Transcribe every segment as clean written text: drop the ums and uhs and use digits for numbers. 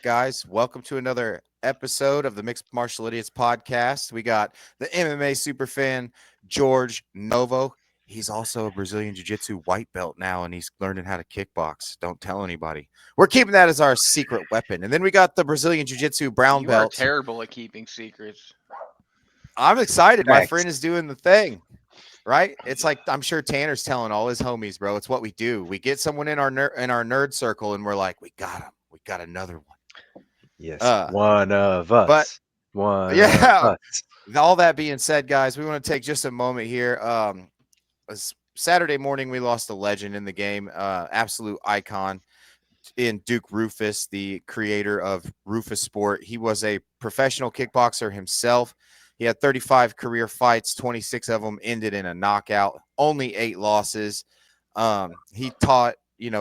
guys? Welcome to another episode of the Mixed Martial Idiots podcast. We got the MMA superfan George Novo. He's also a Brazilian Jiu Jitsu white belt now, and he's learning how to kickbox. Don't tell anybody. We're keeping that as our secret weapon. And then we got the Brazilian Jiu Jitsu brown You are belt. terrible at keeping secrets. I'm excited. My Thanks. friend is doing the thing. Right? It's like I'm sure Tanner's telling all his homies, bro. It's what we do. We get someone in our nerd circle, and we're like, we got him. We got another one. Yes, one of But us. One yeah, of us. all that being said, guys, we want to take just a moment here. Saturday morning, we lost a legend in the game, absolute icon in Duke Rufus, the creator of Rufus Sport. He was a professional kickboxer himself. He had 35 career fights, 26 of them ended in a knockout, only 8 losses. He taught,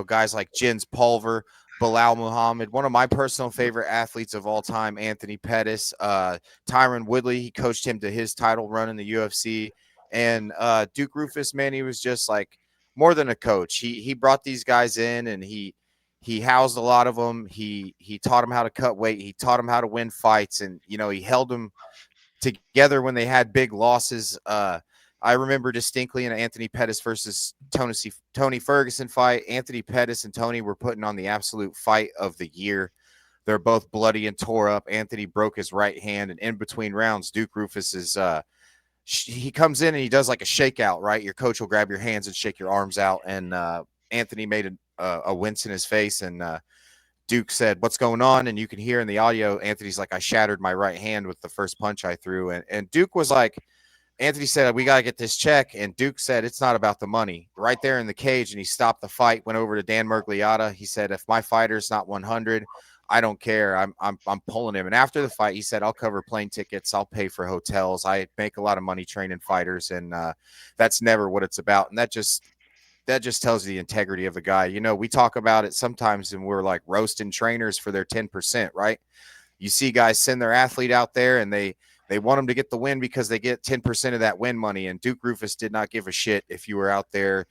guys like Jens Pulver, Bilal Muhammad, one of my personal favorite athletes of all time, Anthony Pettis, Tyron Woodley. He coached him to his title run in the UFC. And Duke Rufus, man, he was just like more than a coach. He brought these guys in, and he housed a lot of them. He taught them how to cut weight. He taught them how to win fights, and he held them together when they had big losses. I remember distinctly in Anthony Pettis versus Tony Ferguson fight. Anthony Pettis and Tony were putting on the absolute fight of the year. They're both bloody and tore up. Anthony broke his right hand, and in between rounds, Duke Rufus is he comes in and he does like a shakeout. Right, your coach will grab your hands and shake your arms out, and Anthony made a wince in his face, and Duke said, "What's going on?" And you can hear in the audio, Anthony's like, "I shattered my right hand with the first punch I threw." And Duke was like, Anthony said, "We got to get this check." And Duke said, "It's not about the money." Right there in the cage, and he stopped the fight, went over to Dan Mergliotta. He said, "If my fighter's not 100, I don't care. I'm pulling him." And after the fight, he said, "I'll cover plane tickets. I'll pay for hotels. I make a lot of money training fighters, and that's never what it's about." And that just tells you the integrity of the guy. We talk about it sometimes, and we're like roasting trainers for their 10%, right? You see guys send their athlete out there, and they want them to get the win because they get 10% of that win money. And Duke Rufus did not give a shit if you were out there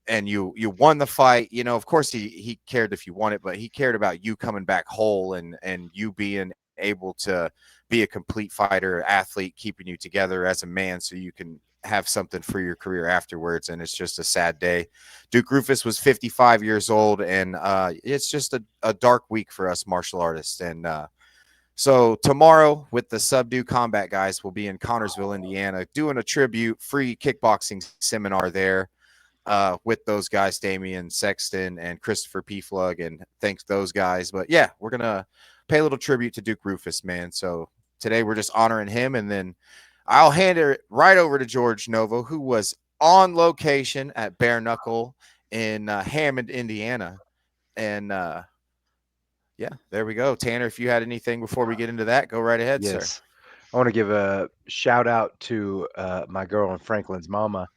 and you won the fight. Of course he cared if you won it, but he cared about you coming back whole and you being able to be a complete fighter, athlete, keeping you together as a man so you can have something for your career afterwards. And it's just a sad day. Duke Rufus was 55 years old, and it's just a dark week for us martial artists. And so tomorrow with the Subdue Combat guys, we'll be in Connorsville, Indiana, doing a tribute free kickboxing seminar there with those guys, Damian Sexton and Christopher P. Flug, and thanks those guys. But yeah, we're going to pay a little tribute to Duke Rufus, man. So today we're just honoring him, and then I'll hand it right over to George Novo, who was on location at Bare Knuckle in Hammond, Indiana. And yeah, there we go. Tanner, if you had anything before we get into that, go right ahead, sir. Yes. I want to give a shout out to my girl in Franklin's mama,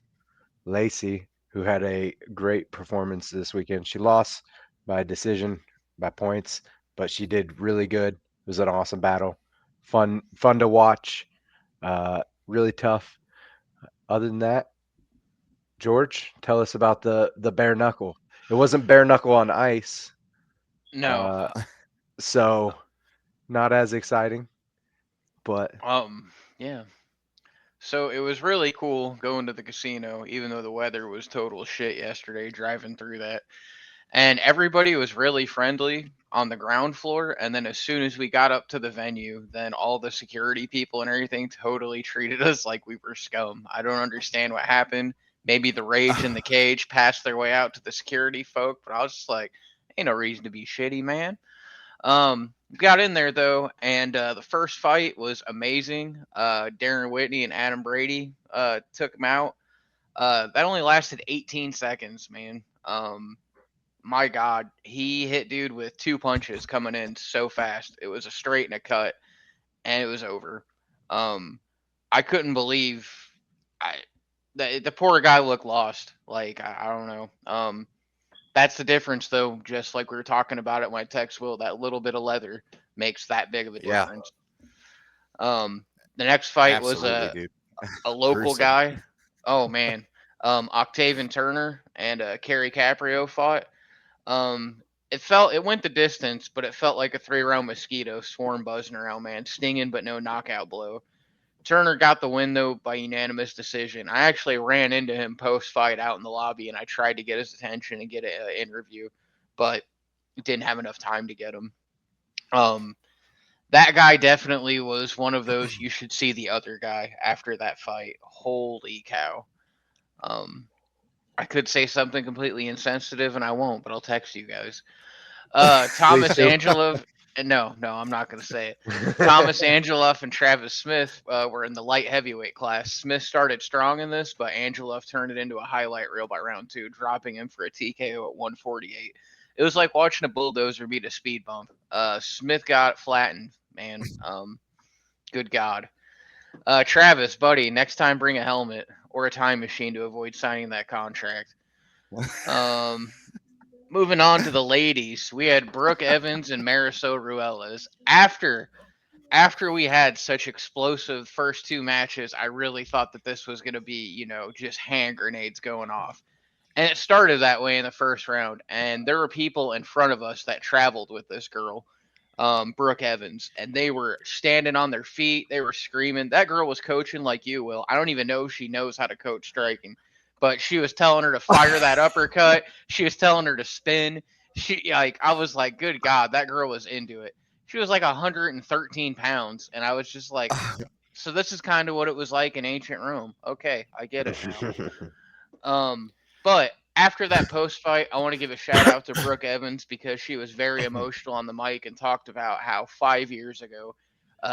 Lacey, who had a great performance this weekend. She lost by decision, by points, but she did really good. It was an awesome battle. Fun to watch. Really tough. Other than that, George, tell us about the bare knuckle. It wasn't bare knuckle on ice, No. uh, so not as exciting. But Yeah. So it was really cool going to the casino, even though the weather was total shit yesterday driving through that. And everybody was really friendly on the ground floor. And then as soon as we got up to the venue, then all the security people and everything totally treated us like we were scum. I don't understand what happened. Maybe the rage in the cage passed their way out to the security folk, but I was just like, ain't no reason to be shitty, man. Got in there though, and the first fight was amazing. Darren Whitney and Adam Brady took him out. That only lasted 18 seconds, man. My God, he hit dude with 2 punches coming in so fast. It was a straight and a cut, and it was over. Um, I couldn't believe I the poor guy looked lost. Like I don't know. That's the difference, though. Just like we were talking about it, when I text Will, that little bit of leather makes that big of a Yeah, difference. The next fight was absolutely, dude. a local Gruesome. guy. Oh man, Octavian Turner and Kerry Caprio fought. Um, it went the distance, but it felt like a 3-round mosquito swarm buzzing around, man, stinging but no knockout blow. Turner got the win though by unanimous decision. I actually ran into him post fight out in the lobby, and I tried to get his attention and get an interview, but didn't have enough time to get him. That guy definitely was one of those you should see the other guy after that fight. Holy cow. I could say something completely insensitive and I won't, but I'll text you guys. Thomas do. Angelov. No, I'm not going to say it. Thomas Angelov and Travis Smith were in the light heavyweight class. Smith started strong in this, but Angelov turned it into a highlight reel by round 2, dropping him for a TKO at 148. It was like watching a bulldozer beat a speed bump. Smith got flattened, man. Good God. Travis, buddy, next time bring a helmet or a time machine to avoid signing that contract. Moving on to the ladies, we had Brooke Evans and Marisol Ruelas. After we had such explosive first 2 matches, I really thought that this was going to be, just hand grenades going off. And it started that way in the first round. And there were people in front of us that traveled with this girl, Brooke Evans, and they were standing on their feet. They were screaming. That girl was coaching like you, Will. I don't even know if she knows how to coach striking, but she was telling her to fire that uppercut. She was telling her to spin. I was like, good God, that girl was into it. She was like 113 pounds, and I was just like, so this is kind of what it was like in ancient Rome. Okay, I get it now. But after that post fight, I want to give a shout out to Brooke Evans because she was very emotional on the mic and talked about how 5 years ago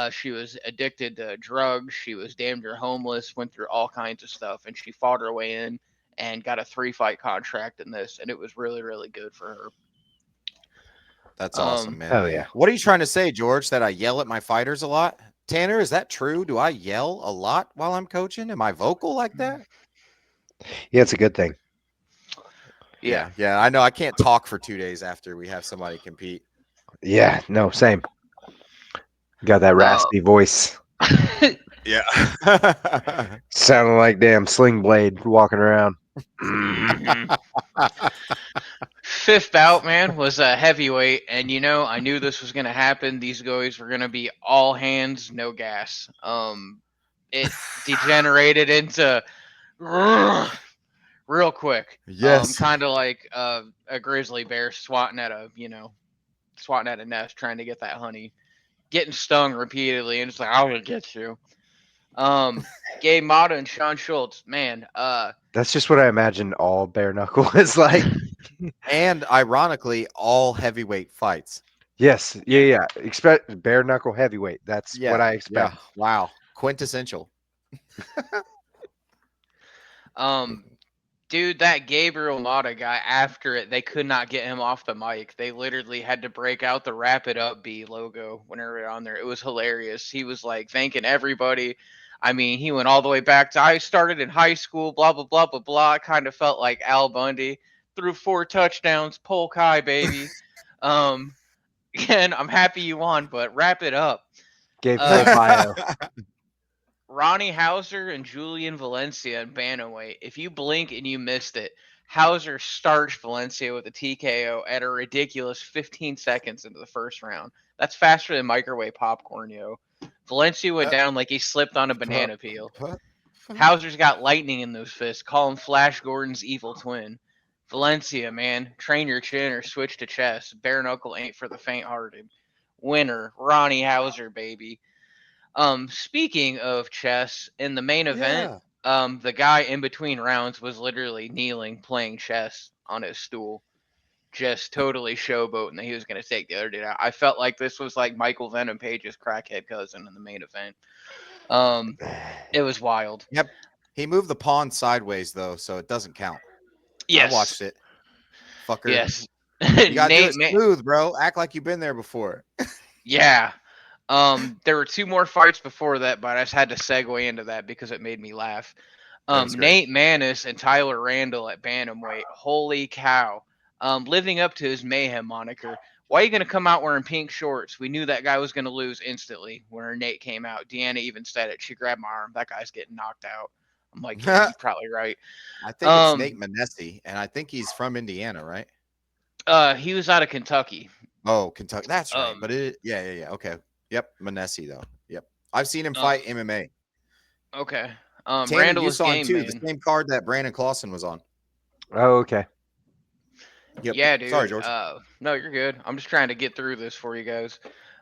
she was addicted to drugs. She was damn near homeless, went through all kinds of stuff, and she fought her way in and got a 3-fight contract in this, and it was really, really good for her. That's awesome, man. Oh yeah. What are you trying to say, George? That I yell at my fighters a lot? Tanner, is that true? Do I yell a lot while I'm coaching? Am I vocal like that? Yeah, it's a good thing. Yeah. Yeah. I know. I can't talk for 2 days after we have somebody compete. Yeah, no, same. Got that raspy voice. Yeah. Sounding like damn Sling Blade walking around. Fifth bout, man, was a heavyweight, and I knew this was gonna happen. These guys were gonna be all hands, no gas. It degenerated into real quick. Yes. Kind of like a grizzly bear swatting at a nest, trying to get that honey, getting stung repeatedly, and it's like, I'm gonna get you. Gabe Mata and Sean Schultz, man. That's just what I imagine all bare knuckle is like. And ironically, all heavyweight fights. Yes, yeah. Expect bare knuckle heavyweight. That's what I expect. Yeah. Wow. Quintessential. Dude, that Gabriel Mata guy, after it, they could not get him off the mic. They literally had to break out the Wrap It Up B logo whenever they're on there. It was hilarious. He was like thanking everybody. I mean, he went all the way back to I started in high school, blah, blah, blah, blah, blah. Kind of felt like Al Bundy. Threw 4 touchdowns, Polk High, baby. Again, I'm happy you won, but wrap it up. Gave full bio. Ronnie Hauser and Julian Valencia in bantamweight. If you blink and you missed it, Hauser starched Valencia with a TKO at a ridiculous 15 seconds into the first round. That's faster than microwave popcorn, yo. Valencia went down like he slipped on a banana peel. Hauser's got lightning in those fists. Call him Flash Gordon's evil twin. Valencia, man, train your chin or switch to chess. Bare knuckle ain't for the faint-hearted. Winner, Ronnie Hauser, baby. Speaking of chess, in the main event, the guy in between rounds was literally kneeling, playing chess on his stool, just totally showboating that he was going to take the other dude out. I felt like this was like Michael Venom Page's crackhead cousin in the main event. It was wild. Yep. He moved the pawn sideways though, so it doesn't count. Yes. I watched it. Fucker. Yes. You gotta do it smooth, bro. Act like you've been there before. Yeah. There were 2 more fights before that, but I just had to segue into that because it made me laugh. Nate Maness and Tyler Randall at bantamweight. Holy cow. Living up to his mayhem moniker. Why are you going to come out wearing pink shorts? We knew that guy was going to lose instantly when Nate came out. Deanna even said it. She grabbed my arm. That guy's getting knocked out. I'm like, yeah, you're probably right. I think it's Nate Manessi, and I think he's from Indiana, right? He was out of Kentucky. Oh, Kentucky. That's right. Um, But yeah. Okay. Yep. Manesi though. Yep. I've seen him um, fight MMA. okay. Tanner, Randall you was saw him game, too. The man. same card that Brandon Clausen was on. Oh, okay. Yep. Yeah, Sorry, dude. George. No, you're good. I'm just trying to get through this for you guys.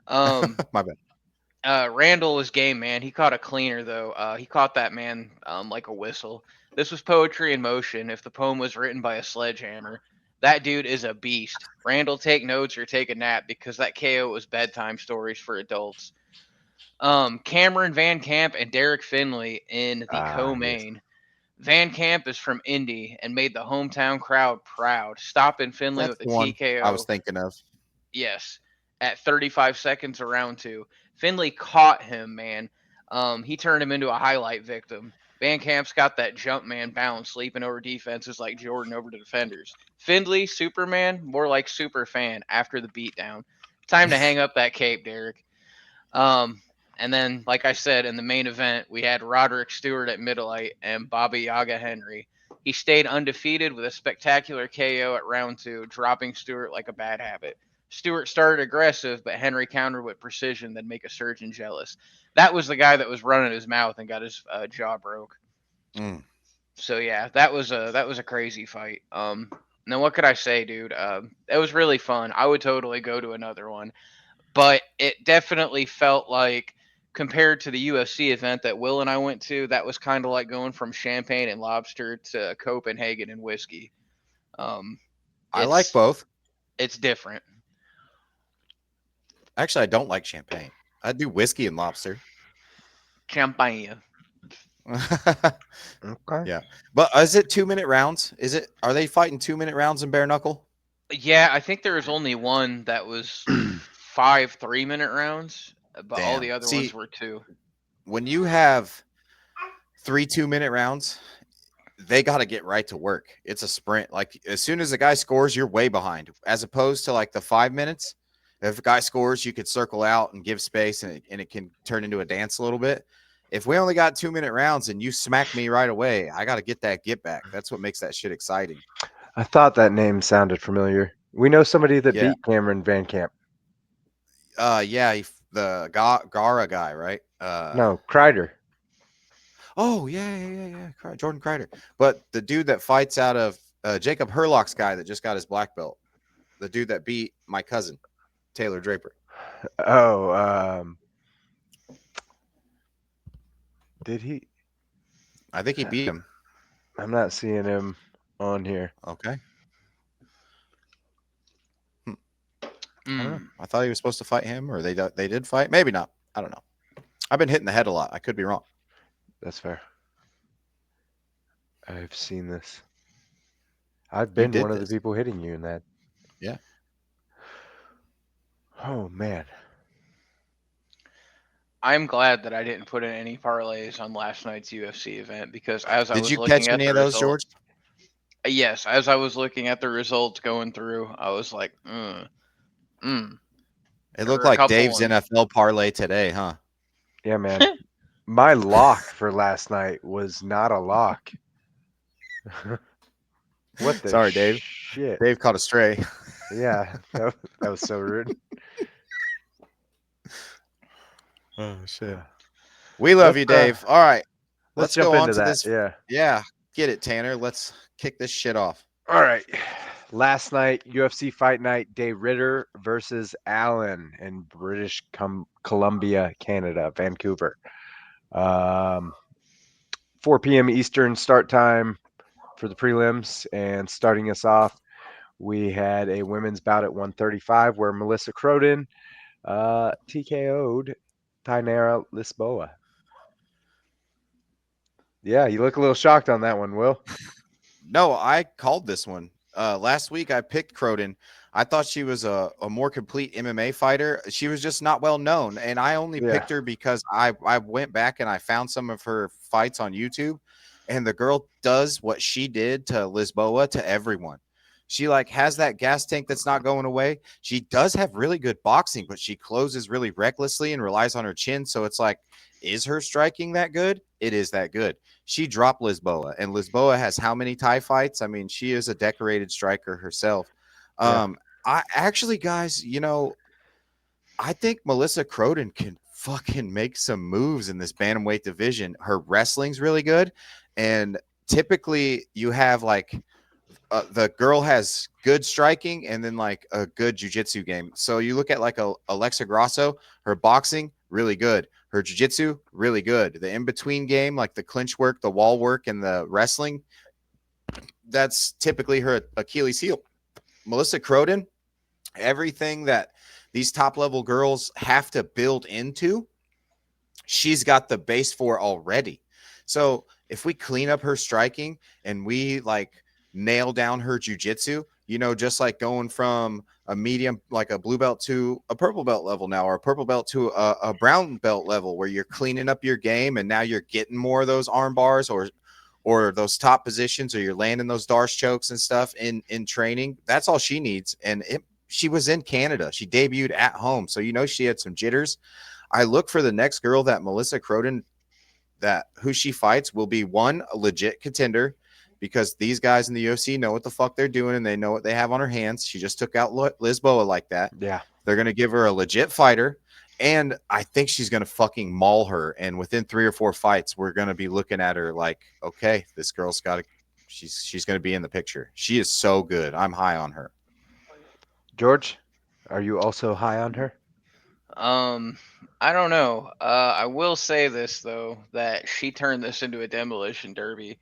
Um, My bad. Randall was game, man. He caught a cleaner though. He caught that man like a whistle. This was poetry in motion. If the poem was written by a sledgehammer, that dude is a beast. Randall, take notes or take a nap because that KO was bedtime stories for adults. Cameron Van Camp and Derek Finley in the Ah, yes. co-main. Van Camp is from Indy and made the hometown crowd proud, stopping Finley That's with a the one I was TKO. thinking of. Yes, at 35 seconds of round two. Finley caught him, man. He turned him into a highlight victim. Van Camp's got that jump man bounce, leaping over defenses like Jordan over the defenders. Finley, Superman, more like super fan after the beatdown. Time to hang up that cape, Derek. Um, and then, like I said, in the main event, we had Roderick Stewart at middleweight and Baba Yaga Henry. He stayed undefeated with a spectacular KO at round two, dropping Stewart like a bad habit. Stewart started aggressive, but Henry countered with precision that make a surgeon jealous. That was the guy that was running his mouth and got his jaw broke. Mm. So yeah, that was a crazy fight. Now what could I say, dude? It was really fun. I would totally go to another one, but it definitely felt like compared to the UFC event that Will and I went to, that was kind of like going from champagne and lobster to Copenhagen and whiskey. Um, I like it's both. it's different. Actually, I don't like champagne. I do whiskey and lobster. Champagne. Okay. Yeah. But is it 2 minute rounds? Are they fighting 2 minute rounds in bare knuckle? Yeah, I think there was only one that was five 3-minute rounds, but all the Damn. other ones See, were two. when you have 3 2-minute rounds, they got to get right to work. It's a sprint. Like as soon as the guy scores, you're way behind. As opposed to like the 5 minutes, if a guy scores, you could circle out and give space, and it can turn into a dance a little bit. If we only got 2 minute rounds and you smack me right away, I got to get back. That's what makes that shit exciting. I thought that name sounded familiar. We know somebody that Yeah. beat Cameron Van Camp. Yeah, the Gara guy, right? No, Kreider. Oh yeah. Jordan Kreider. But the dude that fights out of Jacob Herlock's guy that just got his black belt, the dude that beat my cousin Taylor Draper. Oh, did he? I think he beat him. I'm not seeing him on here. Okay. I don't know. Mm. I thought he was supposed to fight him, or they did fight. Maybe not. I don't know. I've been hitting the head a lot. I could be wrong. That's fair. I've seen this. I've You been did one of the this. people hitting you in that. Yeah. Oh man. I'm glad that I didn't put in any parlays on last night's UFC event because as I Did was you looking catch at any the of those, result, George? yes, as I was looking at the results going through, I was like, mm. It There looked were a like couple Dave's ones. NFL parlay today, huh? Yeah, man. My lock for last night was not a lock. What the Sorry, Dave. shit? Dave caught a stray. Yeah, that was so rude. Oh shit. We love you, Dave. All right. Let's Let's jump go on into to that. this. Yeah. Yeah. Get it, Tanner. Let's kick this shit off. All right. Last night, UFC Fight Night, Day Ritter versus Allen in British Columbia, Canada, Vancouver. 4 p.m. Eastern start time for the prelims. And starting us off, we had a women's bout at 135 where Melissa Croden TKO'd Tainara Lisboa. Yeah, you look a little shocked on that one, Will. No, I called this one. Last week I picked Croden. I thought she was a more complete MMA fighter. She was just not well known. And I only Yeah. picked her because I went back and I found some of her fights on YouTube. And the girl does what she did to Lisboa to everyone. She like has that gas tank that's not going away. She does have really good boxing, but she closes really recklessly and relies on her chin. So it's like, is her striking that good? It is that good. She dropped Lisboa, and Lisboa has how many Thai fights? I mean, she is a decorated striker herself. Yeah. I actually, guys, I think Melissa Croden can fucking make some moves in this bantamweight division. Her wrestling's really good, and typically you have like the girl has good striking and then like a good jujitsu game. So you look at like a Alexa Grasso, her boxing really good, her jujitsu really good. The in between game, like the clinch work, the wall work, and the wrestling, that's typically her Achilles heel. Melissa Croden, everything that these top level girls have to build into, she's got the base for already. So if we clean up her striking and we like nail down her jujitsu, just like going from a medium, like a blue belt to a purple belt level now, or a purple belt to a brown belt level, where you're cleaning up your game and now you're getting more of those arm bars or those top positions, or you're landing those Darce chokes and stuff in training. That's all she needs. And she was in Canada. She debuted at home. So, she had some jitters. I look for the next girl that Melissa Croden, who she fights, will be one, a legit contender, because these guys in the UFC know what the fuck they're doing and they know what they have on her hands. She just took out Lisboa like that. Yeah. They're going to give her a legit fighter. And I think she's going to fucking maul her. And within 3 or 4 fights, we're going to be looking at her like, okay, this girl's got to, she's going to be in the picture. She is so good. I'm high on her. George, are you also high on her? I don't know. I will say this though, that she turned this into a demolition derby.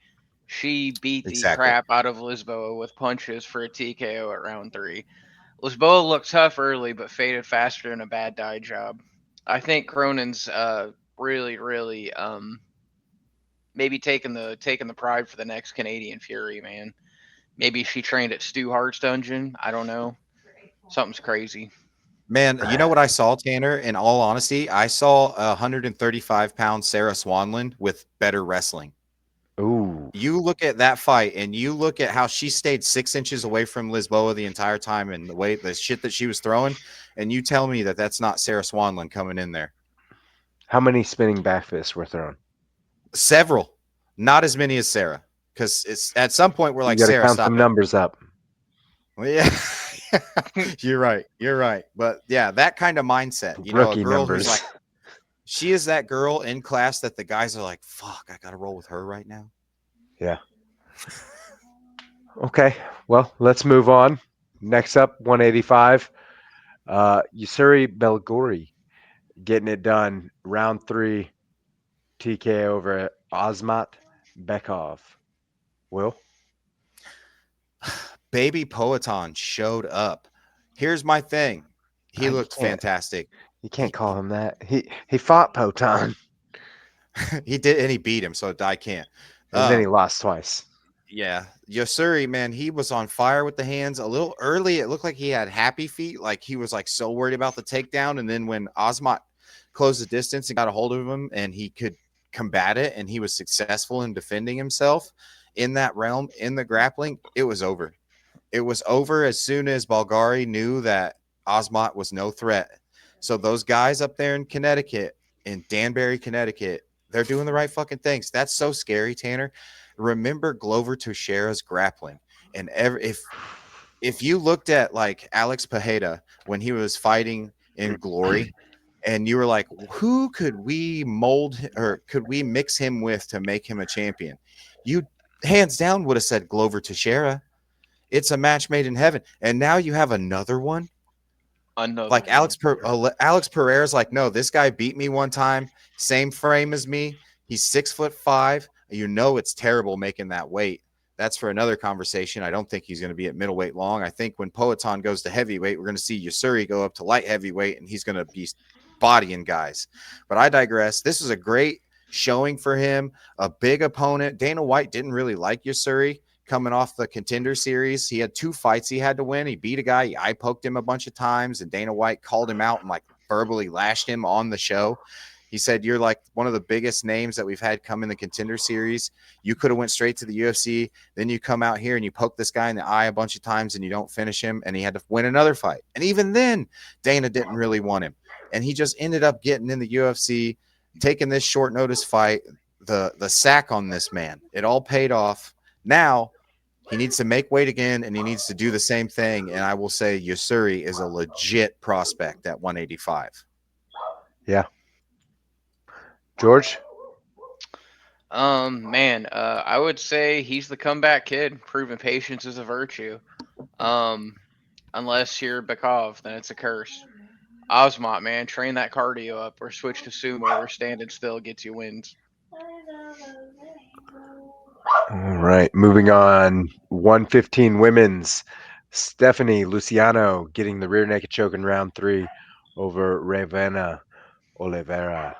She beat the Exactly. crap out of Lisboa with punches for a TKO at round 3. Lisboa looked tough early, but faded faster than a bad die job. I think Cronin's really maybe taking the pride for the next Canadian Fury, man. Maybe she trained at Stu Hart's dungeon. I don't know. Something's crazy. Man, you know what I saw, Tanner? In all honesty, I saw a 135-pound Sarah Swanland with better wrestling. Ooh. You look at that fight and you look at how she stayed 6 inches away from Lisboa the entire time, and the shit that she was throwing, and you tell me that that's not Sarah Swanland coming in there. How many spinning back fists were thrown? Several, not as many as Sarah, because it's at some point we're like, you got to Sarah, count stop some it. numbers up. Well, yeah, you're right. But yeah, that kind of mindset, a Rookie girl numbers. who's like, she is that girl in class that the guys are like, fuck, I got to roll with her right now. Yeah. Okay, well, let's move on. Next up, 185. Yusuri Belgori getting it done. Round 3 TK over Osmat Bekov. Will? Baby Poetan showed up. Here's my thing. He You looked can't- fantastic. You can't call him that. He fought Potan, He did, and he beat him, so I can't. and then he lost twice. Yeah, Yosuri, man, he was on fire with the hands. A little early, it looked like he had happy feet, like he was like so worried about the takedown. And then when Osmat closed the distance and got a hold of him, and he could combat it, and he was successful in defending himself in that realm, in the grappling, it was over. It was over as soon as Bulgari knew that Osmat was no threat. So those guys up there in Connecticut, in Danbury, Connecticut, they're doing the right fucking things. That's so scary, Tanner. Remember Glover Teixeira's grappling, and if you looked at like Alex Pereira when he was fighting in Glory, and you were like, who could we mold or could we mix him with to make him a champion? You hands down would have said Glover Teixeira. It's a match made in heaven, and now you have another one. Like Alex Pereira's like, no, this guy beat me one time, same frame as me. He's 6'5". It's terrible making that weight. That's for another conversation. I don't think he's going to be at middleweight long. I think when Poetan goes to heavyweight, we're going to see Yusuri go up to light heavyweight, and he's going to be bodying guys. But I digress. This is a great showing for him. A big opponent. Dana White didn't really like Yusuri coming off the Contender Series. He had 2 fights he had to win. He beat a guy. He eye poked him a bunch of times, and Dana White called him out and like verbally lashed him on the show. He said, you're like one of the biggest names that we've had come in the Contender Series. You could have went straight to the UFC. Then you come out here and you poke this guy in the eye a bunch of times and you don't finish him. And he had to win another fight. And even then, Dana didn't really want him. And he just ended up getting in the UFC, taking this short notice fight, the sack on this man. It all paid off. Now He needs to make weight again, and he needs to do the same thing. And I will say Yusuri is a legit prospect at 185. Yeah. George? Man, I would say he's the comeback kid, proving patience is a virtue. Unless you're Bakov, then it's a curse. Osmont, man, train that cardio up, or switch to sumo, where standing still gets you wins. All right, moving on. 115 women's. Stephanie Luciano getting the rear naked choke in round 3 over Ravenna Oliveira.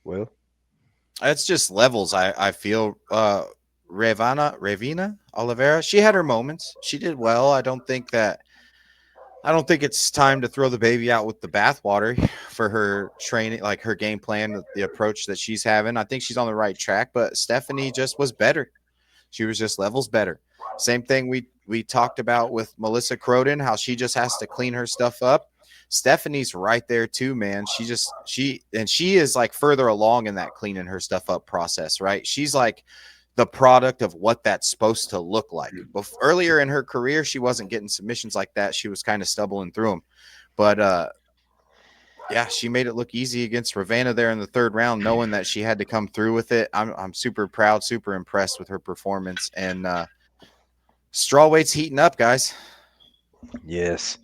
Will? It's just levels. I feel Ravina Oliveira. She had her moments. She did well. I don't think it's time to throw the baby out with the bathwater for her training, like her game plan, the approach that she's having. I think she's on the right track, but Stephanie just was better. She was just levels better. Same thing we talked about with Melissa Croden, how she just has to clean her stuff up. Stephanie's right there too, man. She is like further along in that cleaning her stuff up process, right? She's like the product of what that's supposed to look like. Earlier in her career, she wasn't getting submissions like that. She was kind of stumbling through them. But yeah, she made it look easy against Ravenna there in the third round, knowing that she had to come through with it. I'm super proud, super impressed with her performance. And strawweight's heating up, guys. Yes.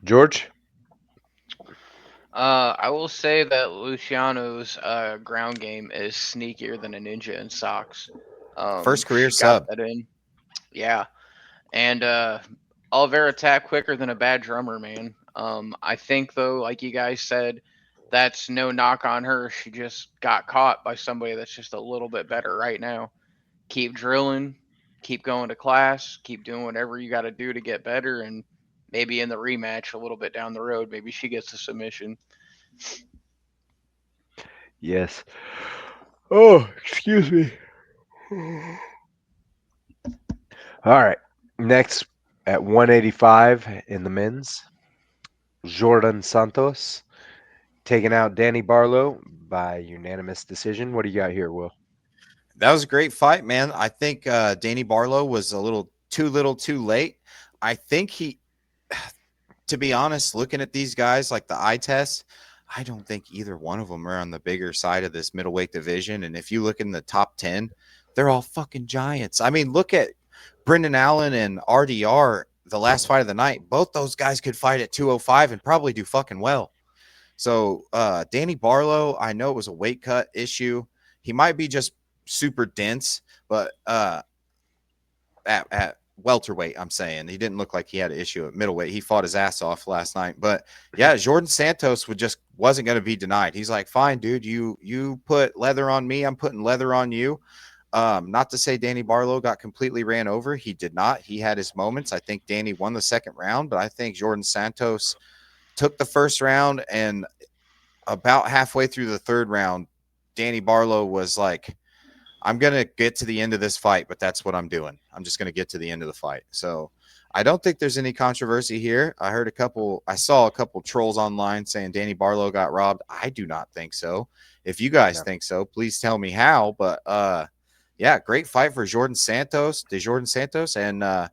George? I will say that Luciano's ground game is sneakier than a ninja in socks. First career she got sub. that in. Yeah. And Oliveira attack quicker than a bad drummer, man. I think though, like you guys said, that's no knock on her. She just got caught by somebody that's just a little bit better right now. Keep drilling, keep going to class, keep doing whatever you got to do to get better, and maybe in the rematch a little bit down the road, maybe she gets a submission. Yes. Oh, excuse me. All right. Next at 185 in the men's, Jordan Santos taking out Danny Barlow by unanimous decision. What do you got here, Will? That was a great fight, man. I think Danny Barlow was a little too late. I think to be honest, looking at these guys like the eye test, I don't think either one of them are on the bigger side of this middleweight division. And if you look in the top 10, they're all fucking giants. I mean, look at Brendan Allen and RDR, the last fight of the night. Both those guys could fight at 205 and probably do fucking well. So Danny Barlow, I know it was a weight cut issue. He might be just super dense, but at welterweight, I'm saying he didn't look like he had an issue at middleweight. He fought his ass off last night, but yeah, Jordan Santos wasn't going to be denied. He's like, fine, dude, you put leather on me, I'm putting leather on you. Not to say Danny Barlow got completely ran over. He did not. He had his moments. I think Danny won the second round, but I think Jordan Santos took the first round, and about halfway through the third round, Danny Barlow was like, I'm going to get to the end of this fight, but that's what I'm doing. I'm just going to get to the end of the fight. So I don't think there's any controversy here. I saw a couple trolls online saying Danny Barlow got robbed. I do not think so. If you guys think so, please tell me how. But yeah, great fight for Jordan Santos. And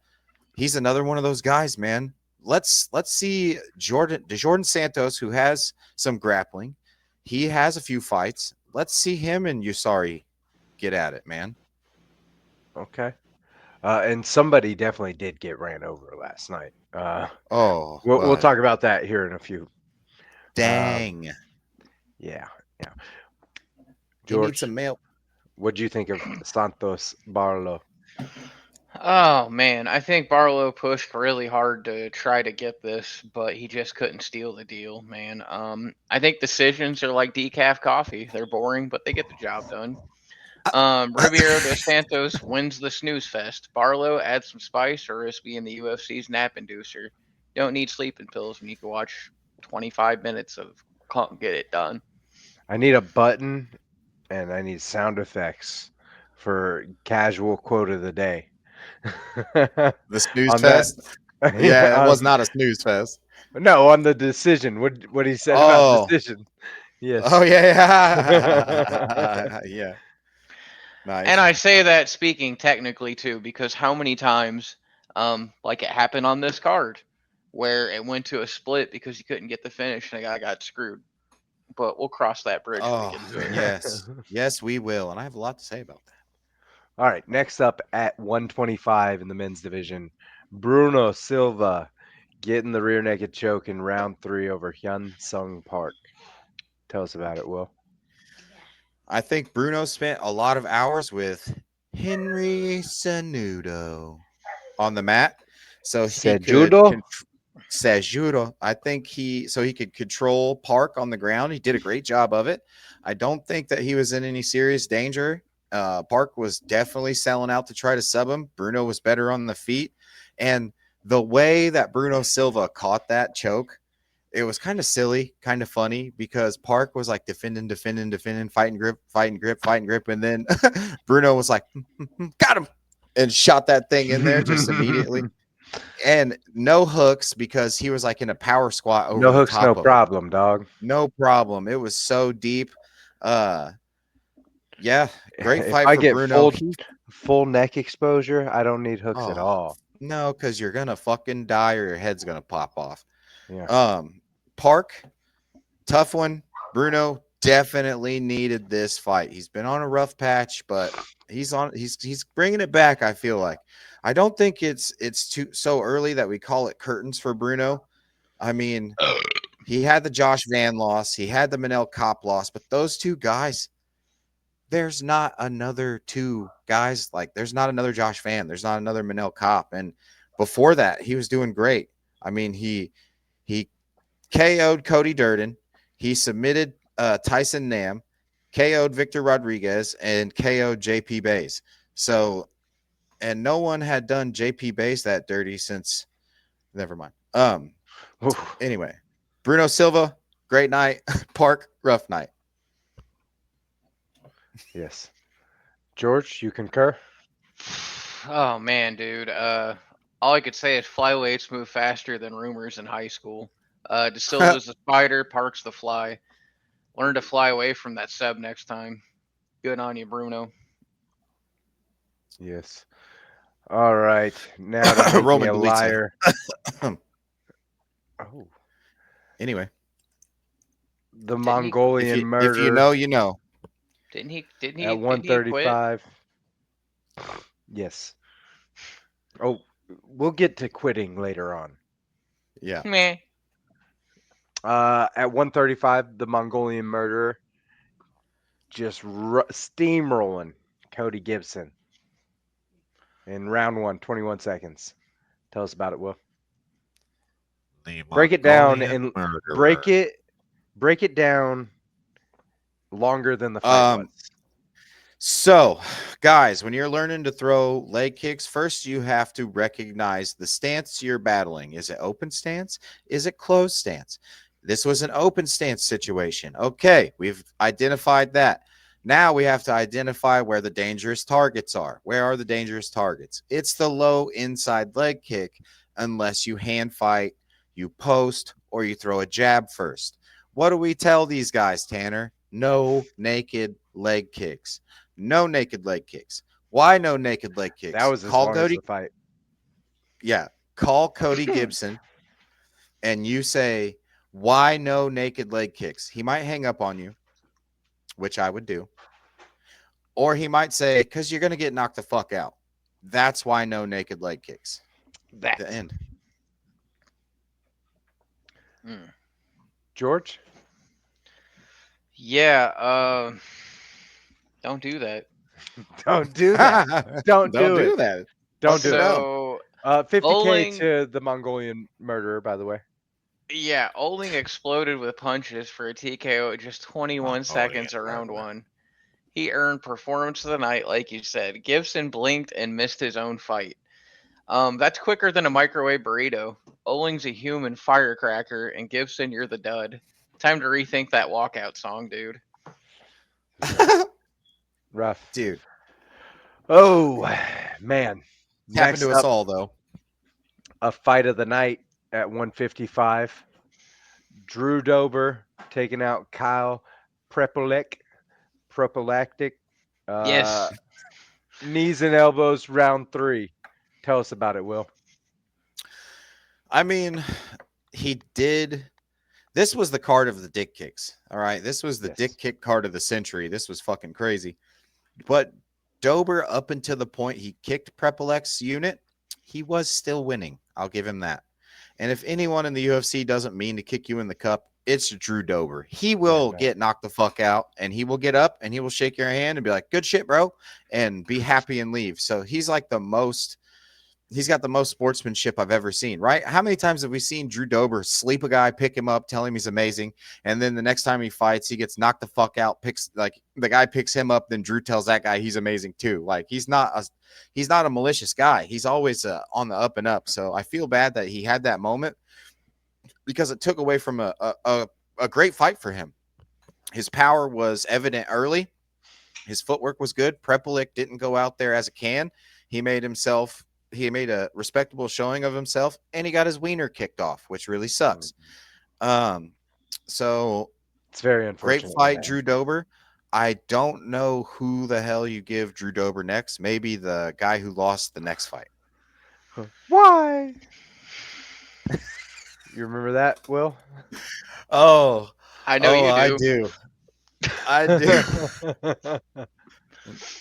he's another one of those guys, man. Let's see Jordan Santos, who has some grappling. He has a few fights. Let's see him and Yusari get at it, man. Okay. And somebody definitely did get ran over last night. We'll talk about that here in a few. Dang. Yeah. George, he needs some mail. What do you think of Santos Barlow? Oh man, I think Barlow pushed really hard to try to get this, but he just couldn't steal the deal, man. I think decisions are like decaf coffee. They're boring, but they get the job done. Ribeiro dos Santos wins the snooze fest. Barlow adds some spice or risk being the UFC's nap inducer. Don't need sleeping pills when you can watch 25 minutes of get it done. I need a button and I need sound effects for casual quote of the day. The snooze fest? Yeah, it was not a snooze fest. No, on the decision. What he said about decision. Yes. Oh, yeah. Yeah. Nice. And I say that speaking technically too, because how many times, like it happened on this card, where it went to a split because you couldn't get the finish and the guy got screwed. But we'll cross that bridge when we Oh, get to it. yes. Yes, we will. And I have a lot to say about that. All right, next up at 125 in the men's division, Bruno Silva getting the rear naked choke in round 3 over Hyun Sung Park. Tell us about it, Will. I think Bruno spent a lot of hours with Henry Cenudo on the mat. So he could Sejudo? Sejudo. I think he could control Park on the ground. He did a great job of it. I don't think that he was in any serious danger. Park was definitely selling out to try to sub him. Bruno was better on the feet. And the way that Bruno Silva caught that choke, it was kind of silly, kind of funny because Park was like defending, fighting grip. And then Bruno was like, got him, and shot that thing in there just immediately. And no hooks because he was like in a power squat over No the hooks, top no of it. problem, dog. No problem. It was so deep. Yeah, great If fight I for get Bruno. full neck exposure, I don't need hooks at Oh, all. no, because you're gonna fucking die or your head's gonna pop off. Yeah. Park, tough one. Bruno definitely needed this fight. He's been on a rough patch, but he's bringing it back. I feel like I don't think it's too so early that we call it curtains for Bruno. I mean, he had the Josh Van loss, he had the Manel Kopp loss, but those two guys, there's not another two guys like there's not another Josh Van, there's not another Manel Kopp, and before that he was doing great. I mean, he KO'd Cody Durden. He submitted Tyson Nam, KO'd Victor Rodriguez, and KO'd JP Bays. So, and no one had done JP Bays that dirty since. Never mind. Oof. Anyway, Bruno Silva, great night. Park, rough night. Yes. George, you concur? Oh man, dude. All I could say is flyweights move faster than rumors in high school. De Silva's the spider, Park's the fly. Learn to fly away from that sub next time. Good on you, Bruno. Yes. All right. Now to make Roman me a Dolidze. liar. Oh, Anyway, the he- Mongolian murder if you know, you know. Didn't he? at Didn't he quit? 135. Yes. Oh, we'll get to quitting later on. Yeah. Meh. At 135, the Mongolian murderer just steamrolling Cody Gibson in round 1, 21 seconds. Tell us about it, Will. The Break it down Mongolian and murderer. break it down longer than the fight was. So, guys, when you're learning to throw leg kicks, first you have to recognize the stance you're battling. Is it open stance? Is it closed stance? This was an open stance situation. Okay, we've identified that. Now we have to identify where the dangerous targets are. Where are the dangerous targets? It's the low inside leg kick, unless you hand fight, you post, or you throw a jab first. What do we tell these guys, Tanner? No naked leg kicks. No naked leg kicks. Why no naked leg kicks? That was as Call long as the fight. Yeah. Call Cody Gibson and you say, why no naked leg kicks? He might hang up on you, which I would do. Or he might say, because you're going to get knocked the fuck out. That's why no naked leg kicks. That. The end. George? Yeah. Don't do that. Don't do that. Don't do it. that. Don't do it. So 50K Oling- to the Mongolian murderer, by the way. yeah, Oling exploded with punches for a TKO at just 21 seconds around murderer. 1. He earned performance of the night, like you said. Gibson blinked and missed his own fight. That's quicker than a microwave burrito. Oling's a human firecracker, and Gibson, you're the dud. Time to rethink that walkout song, dude. Rough. Dude. Oh, man. It's happened Next to us up, all, though. a fight of the night at 155. Drew Dober taking out Kyle Prepolactic. Yes. Knees and elbows, round 3. Tell us about it, Will. I mean, he did. This was the card of the dick kicks. All right. This was the Yes. dick kick card of the century. This was fucking crazy. But Dober, up until the point he kicked Prepolex unit, he was still winning. I'll give him that. And if anyone in the UFC doesn't mean to kick you in the cup, it's Drew Dober. He will man. get knocked the fuck out, and he will get up and he will shake your hand and be like, "Good shit, bro," and be happy and leave. So he's like he's got the most sportsmanship I've ever seen, right? How many times have we seen Drew Dober sleep a guy, pick him up, tell him he's amazing, and then the next time he fights, he gets knocked the fuck out, the guy picks him up, then Drew tells that guy he's amazing too. Like he's not a malicious guy. He's always on the up and up. So I feel bad that he had that moment because it took away from a great fight for him. His power was evident early. His footwork was good. Prepelic didn't go out there as a can. He made a respectable showing of himself, and he got his wiener kicked off, which really sucks. So It's very great unfortunate. fight, man. Drew Dober. I don't know who the hell you give Drew Dober next. Maybe the guy who lost the next fight. Why? You remember that, Will? Oh, I know you do. I do.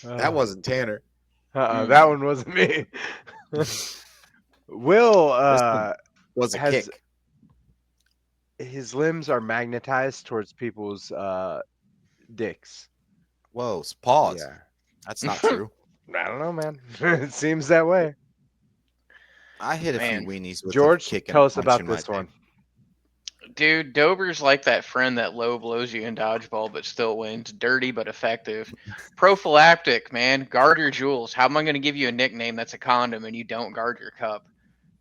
That wasn't Tanner. That one wasn't me. Will Was a has- kick. his limbs are magnetized towards people's dicks. Whoa, pause. Yeah. That's not true. I don't know, man. It seems that way. I hit a Man. few weenies with George, a kick and tell a us punch about in my this one. day. Dude, Dober's like that friend that low blows you in dodgeball but still wins. Dirty but effective. Prophylactic, man. Guard your jewels. How am I going to give you a nickname that's a condom and you don't guard your cup?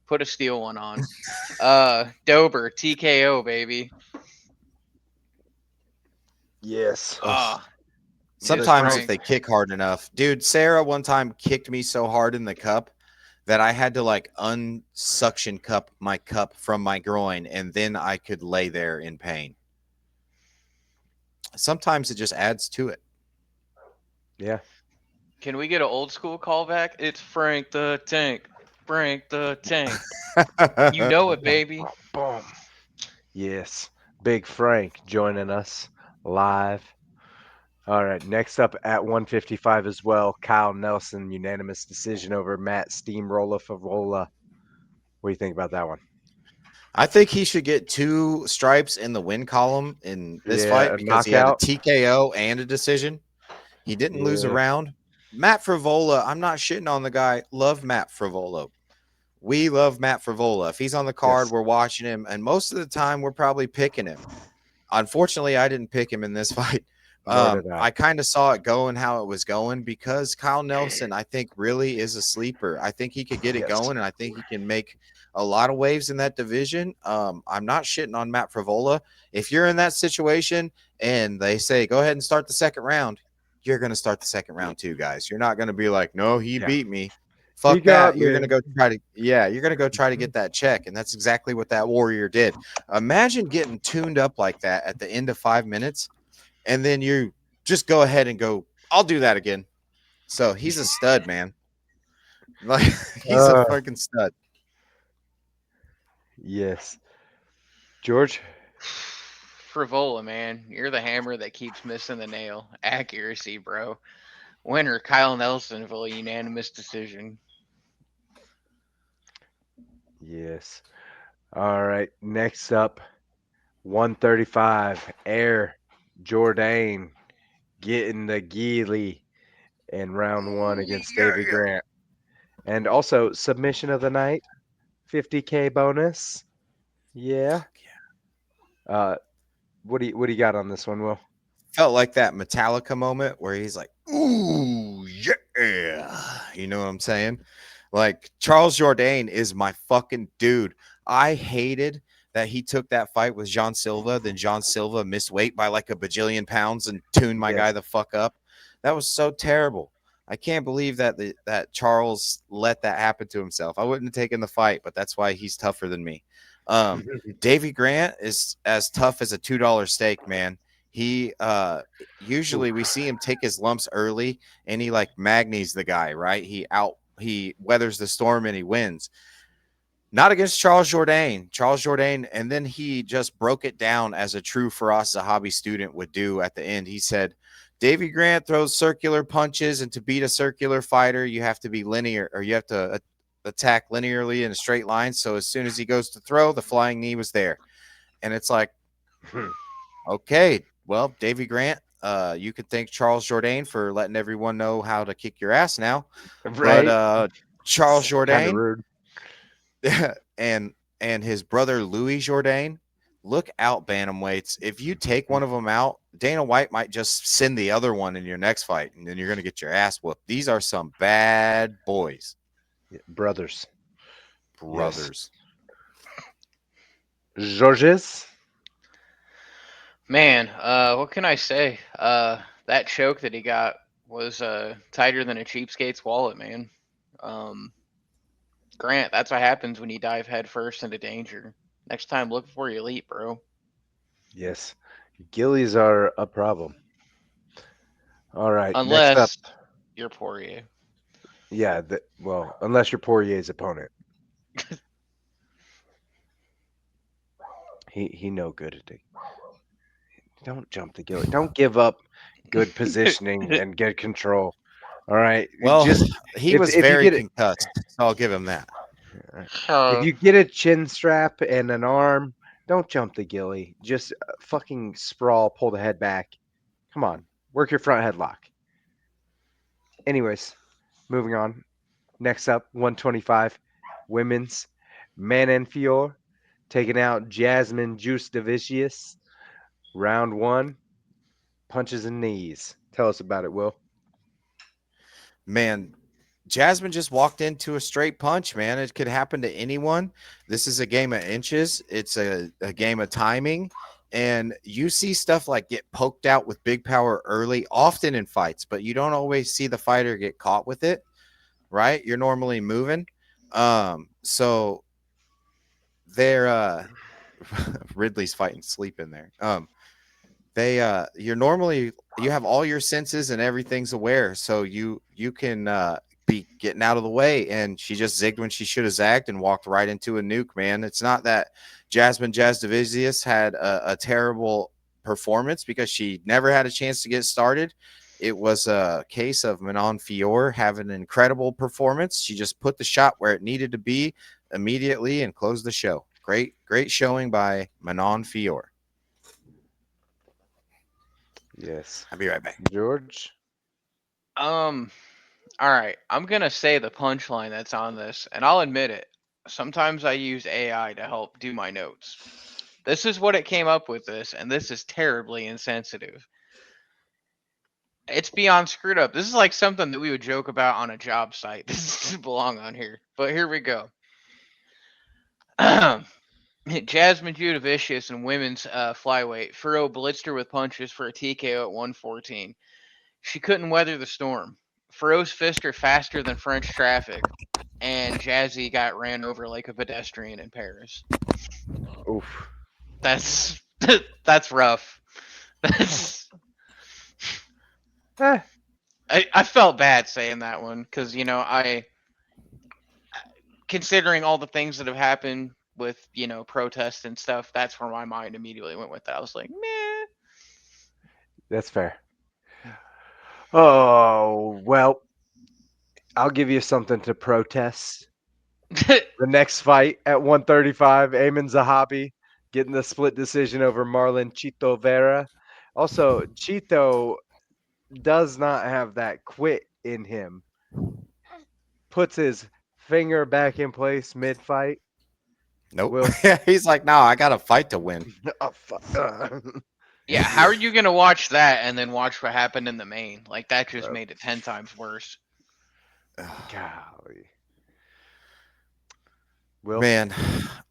Put a steel one on. Dober, TKO, baby. Yes. Ah, Sometimes Frank. if they kick hard enough. Dude, Sarah one time kicked me so hard in the cup that I had to like unsuction cup my cup from my groin, and then I could lay there in pain. Sometimes it just adds to it. Yeah. Can we get an old school callback? It's Frank the Tank. Frank the Tank. You know it, baby. Boom. Yes. Big Frank joining us live. All right. Next up at 155 as well, Kyle Nelson, unanimous decision over Matt Steamroller Favola. What do you think about that one? I think he should get 2 stripes in the win column in this Yeah, fight a because knockout. he had a TKO and a decision. He didn't lose a Yeah. round. Matt Frivola, I'm not shitting on the guy. Love Matt Frivola. We love Matt Frivola. If he's on the card, Yes. we're watching him, and most of the time we're probably picking him. Unfortunately, I didn't pick him in this fight. Nor did I. I kind of saw it going how it was going because Kyle Nelson, I think, really is a sleeper. I think he could get it Yes. going, and I think he can make a lot of waves in that division. I'm not shitting on Matt Frivola. If you're in that situation and they say, go ahead and start the second round, you're going to start the second round too, guys. You're not going to be like, no, he Yeah. beat me. Fuck got that. You're me. going to go try to get that check. And that's exactly what that Warrior did. Imagine getting tuned up like that at the end of 5 minutes. And then you just go ahead and go, I'll do that again. So he's a stud, man. Like he's a fucking stud. Yes. George? Frivola, man. You're the hammer that keeps missing the nail. Accuracy, bro. Winner, Kyle Nelson, for a unanimous decision. Yes. All right. Next up, 135, Air Jordan getting the Geely in round 1 against David Grant. And also submission of the night, 50K bonus. Yeah. What do you got on this one, Will? Felt like that Metallica moment where he's like, ooh, yeah. You know what I'm saying? Like Charles Jourdain is my fucking dude. I hated that he took that fight with John Silva. Then John Silva missed weight by like a bajillion pounds and tuned my Yes. guy the fuck up. That was so terrible. I can't believe that that Charles let that happen to himself. I wouldn't have taken the fight, but that's why he's tougher than me. Davy Grant is as tough as a $2 steak, man. He usually we see him take his lumps early and he like magnies the guy, right? He weathers the storm and he wins. Not against Charles Jourdain. Charles Jourdain, and then he just broke it down as a true Firas Zahabi student would do at the end. He said, Davy Grant throws circular punches, and to beat a circular fighter, you have to be linear, or you have to attack linearly in a straight line. So as soon as he goes to throw, the flying knee was there. And it's like, okay, well, Davy Grant, you can thank Charles Jourdain for letting everyone know how to kick your ass now. Right? But Charles Kind of Jourdain rude. and his brother Louis Jourdain, look out, bantamweights. If you take one of them out, Dana White might just send the other one in your next fight, and then you're going to get your ass whooped. These are some bad boys. Yeah, brothers. Brothers. Georges? Man, what can I say? That choke that he got was tighter than a cheapskate's wallet, man. Grant, that's what happens when you dive headfirst into danger. Next time, look before you leap, bro. Yes. Gillies are a problem. All right. Next up. Unless you're Poirier. Yeah. Well, unless you're Poirier's opponent. He no good at it. Don't jump the Gilly. Don't give up good positioning and good control. All right. Well, just he if- was if you very get it- concussed, so I'll give him that. if you get a chin strap and an arm, don't jump the Gilly. Just fucking sprawl, pull the head back. Come on, work your front headlock. Anyways, moving on. Next up, 125 women's Manon Fior taking out Jasmine Juice Davicius. Round one, punches and knees. Tell us about it, Will. Man, Jasmine just walked into a straight punch, man. It could happen to anyone. This is a game of inches. It's a game of timing. And you see stuff like get poked out with big power early, often in fights, but you don't always see the fighter get caught with it, right? You're normally moving. So they're Ridley's fighting sleep in there. You have all your senses and everything's aware, so you can be getting out of the way, and she just zigged when she should have zagged and walked right into a nuke, man. It's not that Jasmine Jasdavicius had a terrible performance because she never had a chance to get started. It was a case of Manon Fior having an incredible performance. She just put the shot where it needed to be immediately and closed the show. Great showing by Manon Fior. Yes. I'll be right back. George? All right. I'm gonna say the punchline that's on this, and I'll admit it. Sometimes I use AI to help do my notes. This is what it came up with this, and this is terribly insensitive. It's beyond screwed up. This is like something that we would joke about on a job site. This doesn't belong on here. But here we go. Jasmine Judavicius in women's flyweight. Furrow blitzed her with punches for a TKO at 114. She couldn't weather the storm. Furrow's fists are faster than French traffic, and Jazzy got ran over like a pedestrian in Paris. Oof. That's that's rough. That's Eh, I felt bad saying that one because considering all the things that have happened with protests and stuff, that's where my mind immediately went with that. I was like, meh. that's fair. Oh, well, I'll give you something to protest. The next fight at 135, Ayman Zahabi getting the split decision over Marlon Chito Vera. Also, Chito does not have that quit in him. Puts his finger back in place mid-fight. Nope. Will. He's like, no, I got a fight to win. Oh, fuck. Yeah, how are you gonna watch that and then watch what happened in the main? Like that just made it 10 times worse. Golly. Will? Man,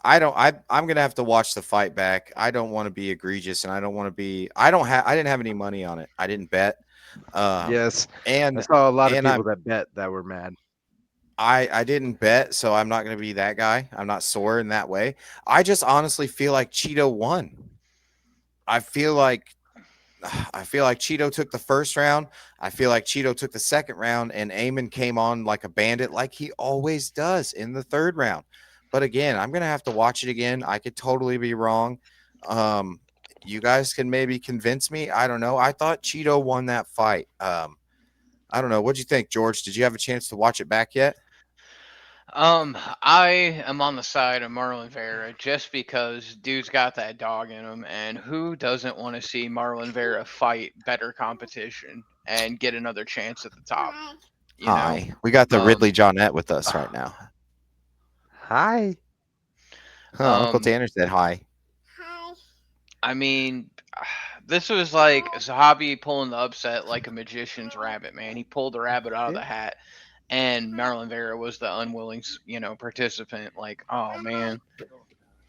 I'm gonna have to watch the fight back. I don't want to be egregious, and I don't want to be. I didn't have any money on it. I didn't bet. Yes. and I saw a lot of and people that bet that were mad. I didn't bet, so I'm not gonna be that guy. I'm not sore in that way. I just honestly feel like Cheeto won. I feel like I feel like Cheeto took the first round. I feel like Cheeto took the second round, and Eamon came on like a bandit, like he always does in the third round. But again, I'm gonna have to watch it again. I could totally be wrong. You guys can maybe convince me. I don't know. I thought Cheeto won that fight. I don't know. What'd you think, George? Did you have a chance to watch it back yet? I am on the side of Marlon Vera just because dude's got that dog in him, and who doesn't want to see Marlon Vera fight better competition and get another chance at the top? You know, Hi. We got the Um, Ridley Johnette with us right now. Hi. Uncle Um, Tanner said hi. I mean, this was like Zahabi pulling the upset like a magician's rabbit, man. He pulled the rabbit out of the hat, and Marlon Vera was the unwilling, participant. Like, oh man,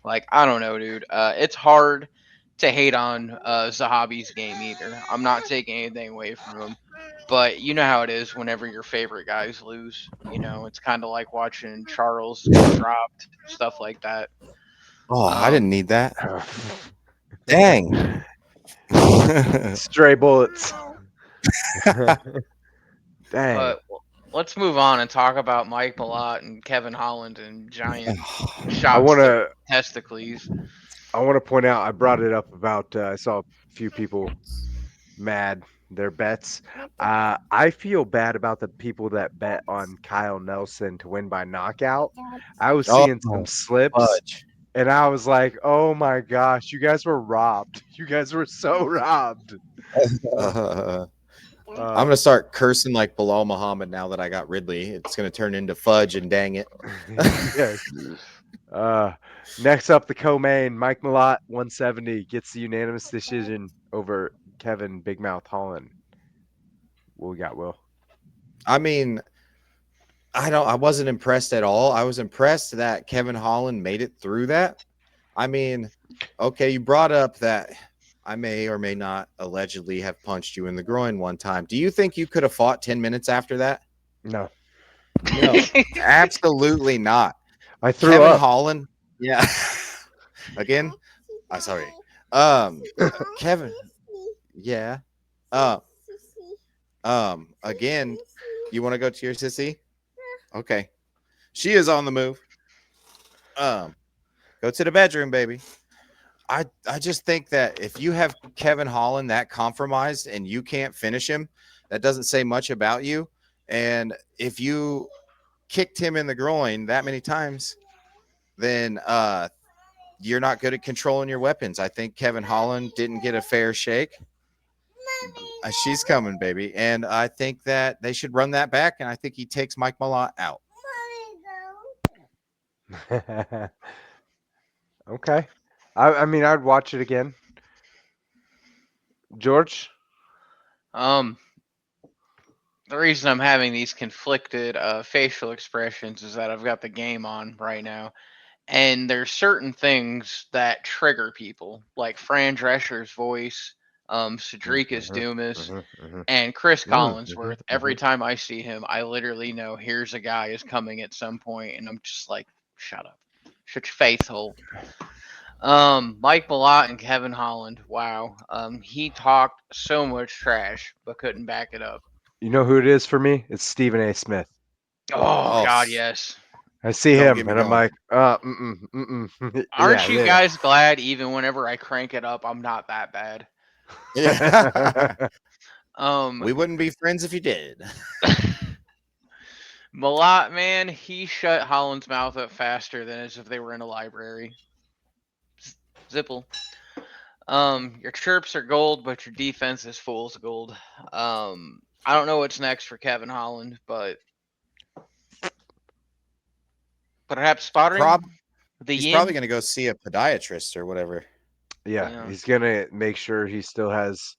like I don't know, dude. It's hard to hate on Zahabi's game either. I'm not taking anything away from him, but you know how it is whenever your favorite guys lose. It's kind of like watching Charles get dropped, stuff like that. Oh, I didn't need that. Oh, Dang. stray bullets. Dang. But let's move on and talk about Mike Malott and Kevin Holland and giant I shots want to to. testicles. I want to point out. I brought it up about. I saw a few people mad their bets. I feel bad about the people that bet on Kyle Nelson to win by knockout. I was seeing some slips, Fudge. and I was like, "Oh my gosh, you guys were robbed! You guys were so robbed." I'm gonna start cursing like Bilal Muhammad now that I got Ridley. It's gonna turn into fudge and dang it. Yes. Next up, the co-main, Mike Malott, 170, gets the unanimous decision over Kevin Big Mouth Holland. What we got, Will? I mean, I wasn't impressed at all. I was impressed that Kevin Holland made it through that. I mean, okay, you brought up that I may or may not allegedly have punched you in the groin one time. Do you think you could have fought 10 minutes after that? No, No, absolutely not. I threw Kevin up. Holland. Yeah. Again? Sorry. Kevin. Yeah. Again, you want to go to your sissy? Okay. She is on the move. Go to the bedroom, baby. I just think that if you have Kevin Holland that compromised and you can't finish him, that doesn't say much about you. And if you kicked him in the groin that many times, then you're not good at controlling your weapons. I think Kevin Holland didn't get a fair shake. She's coming, baby. And I think that they should run that back, and I think he takes Mike Malott out. Okay. I mean, I'd watch it again. George? The reason I'm having these conflicted facial expressions is that I've got the game on right now, and there's certain things that trigger people, like Fran Drescher's voice, Cedricus Dumas, and Chris Collinsworth. Every time I see him, I literally know here's a guy is coming at some point, and I'm just like, shut up, shut your face hole. Mike Malott and Kevin Holland. Wow. He talked so much trash, but couldn't back it up. You know who it is for me? It's Stephen A. Smith. Oh, Oh, God, yes. I see Don't him, get me and I'm going. like, Aren't you yeah. guys glad even whenever I crank it up, I'm not that bad? Yeah. Um, We wouldn't be friends if you did. Malott, man, he shut Holland's mouth up faster than as if they were in a library. Zipple. Your chirps are gold, but your defense is fool's gold. I don't know what's next for Kevin Holland, but perhaps spotting the He's yin. probably going to go see a podiatrist or whatever. Yeah, he's gonna make sure he still has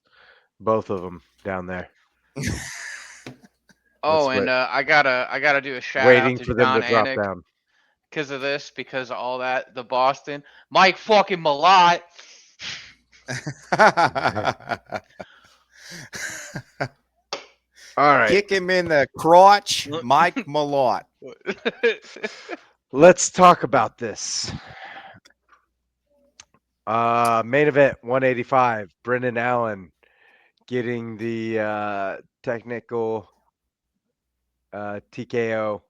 both of them down there. Oh, That's and I gotta do a shout waiting out to for them John to drop Anik down. because of this, because of all that. The Boston Mike fucking Malott. All right, Kick him in the crotch, Mike Malott. let's talk about this. Main event 185. Brendan Allen getting the technical TKO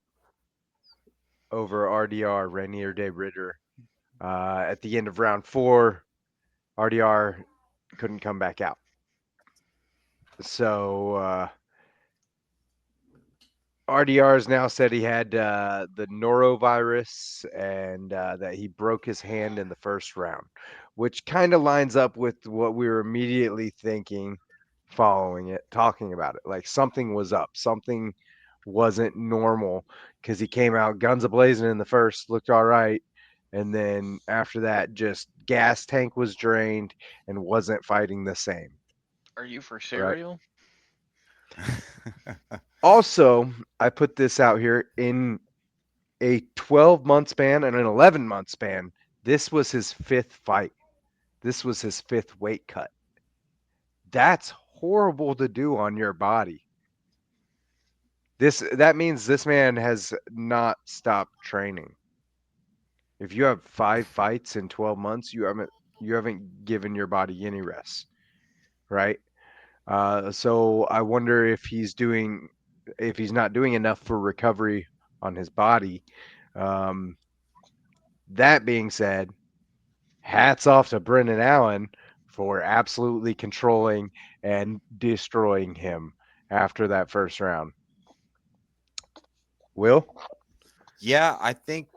over RDR, Rainier de Ritter. At the end of round 4, RDR couldn't come back out. So RDR has now said he had the norovirus and that he broke his hand in the first round, which kind of lines up with what we were immediately thinking following it, talking about it. Like something was up, something wasn't normal because he came out guns a-blazing in the first, looked all right. And then after that, just gas tank was drained and wasn't fighting the same. Are you for cereal? Also, I put this out here in a 12-month span and an 11-month span. This was his 5th fight. This was his 5th weight cut. That's horrible to do on your body. That means this man has not stopped training. If you have 5 fights in 12 months, you haven't given your body any rest, right? So I wonder if he's not doing enough for recovery on his body. That being said, hats off to Brendan Allen for absolutely controlling and destroying him after that first round. Will? Yeah, I think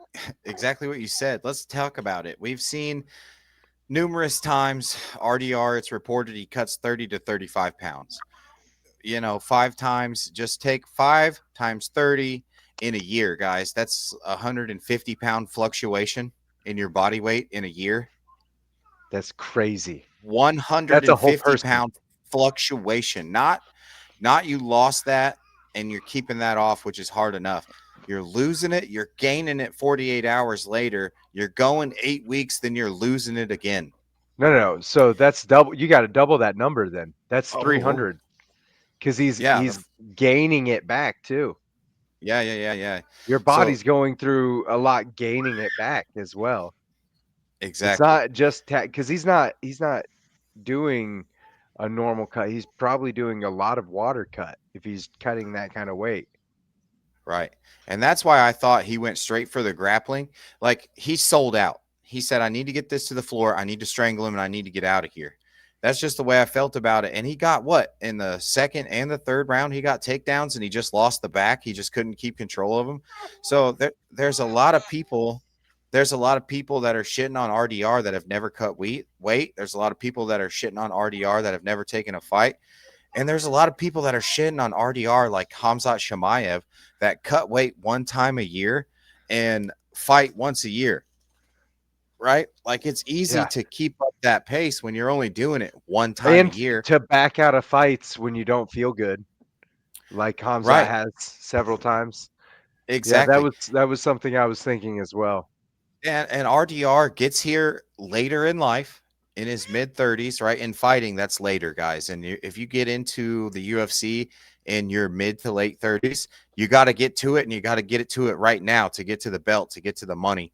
exactly what you said. Let's talk about it. We've seen numerous times RDR, it's reported he cuts 30 to 35 pounds. 5 times, just take 5 times 30 in a year, guys. That's 150-pound fluctuation in your body weight in a year. That's crazy. 150-pound fluctuation. Not you lost that and you're keeping that off, which is hard enough. You're losing it. You're gaining it 48 hours later. You're going 8 weeks, then you're losing it again. No. So that's double. You got to double that number then. That's 300 because he's gaining it back too. Yeah. Your body's going through a lot, gaining it back as well. Exactly. It's not just because he's not doing a normal cut. He's probably doing a lot of water cut if he's cutting that kind of weight. Right. And that's why I thought he went straight for the grappling. Like, he sold out. He said, I need to get this to the floor. I need to strangle him and I need to get out of here. That's just the way I felt about it. And he got what? In the second and the third round, he got takedowns and he just lost the back. He just couldn't keep control of them. So there's a lot of people. There's a lot of people that are shitting on RDR that have never cut weight. There's a lot of people that are shitting on RDR that have never taken a fight. And there's a lot of people that are shitting on RDR like Khamzat Chimaev that cut weight 1 time a year and fight once a year. Right? Like, it's easy to keep up that pace when you're only doing it 1 time a year. To back out of fights when you don't feel good, like Khamzat has several times. Exactly. Yeah, that was something I was thinking as well. And RDR gets here later in life, in his mid-30s, right? In fighting, that's later, guys. And if you get into the UFC in your mid to late 30s, you got to get to it, and you got to get it to it right now to get to the belt, to get to the money.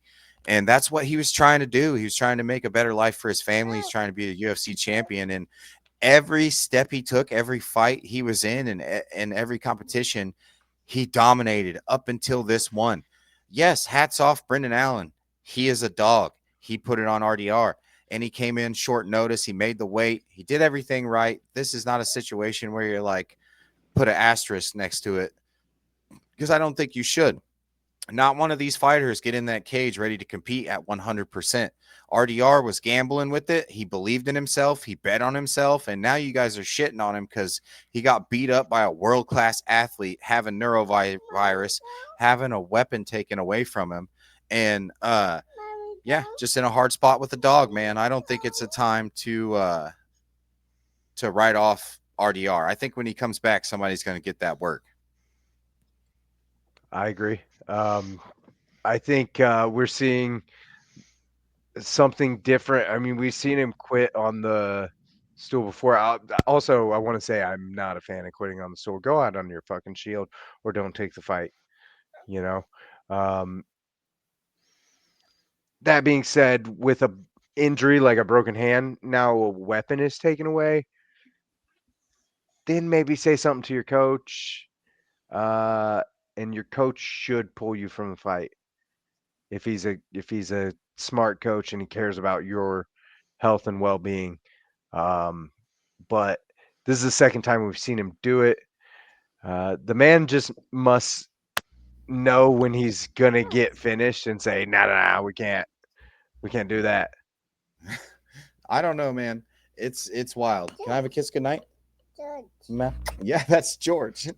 And that's what he was trying to do. He was trying to make a better life for his family. He's trying to be a UFC champion. And every step he took, every fight he was in, and every competition, he dominated up until this one. Yes, hats off Brendan Allen. He is a dog. He put it on RDR. And he came in short notice. He made the weight. He did everything right. This is not a situation where you're like, put an asterisk next to it, because I don't think you should. Not one of these fighters get in that cage ready to compete at 100%. RDR was gambling with it. He believed in himself. He bet on himself. And now you guys are shitting on him because he got beat up by a world-class athlete, having neurovirus, having a weapon taken away from him. And, yeah, just in a hard spot with the dog, man. I don't think it's a time to write off RDR. I think when he comes back, somebody's going to get that work. I agree. I think we're seeing something different. I mean, we've seen him quit on the stool before. Also, I want to say I'm not a fan of quitting on the stool. Go out on your fucking shield or don't take the fight, you know? That being said, with a injury like a broken hand, now a weapon is taken away. then maybe say something to your coach. And your coach should pull you from the fight if he's a smart coach and he cares about your health and well-being. But this is the second time we've seen him do it. The man just must know when he's gonna get finished and say, nah, we can't do that. I don't know, man. It's wild. Can I have a kiss goodnight? Yeah, that's George.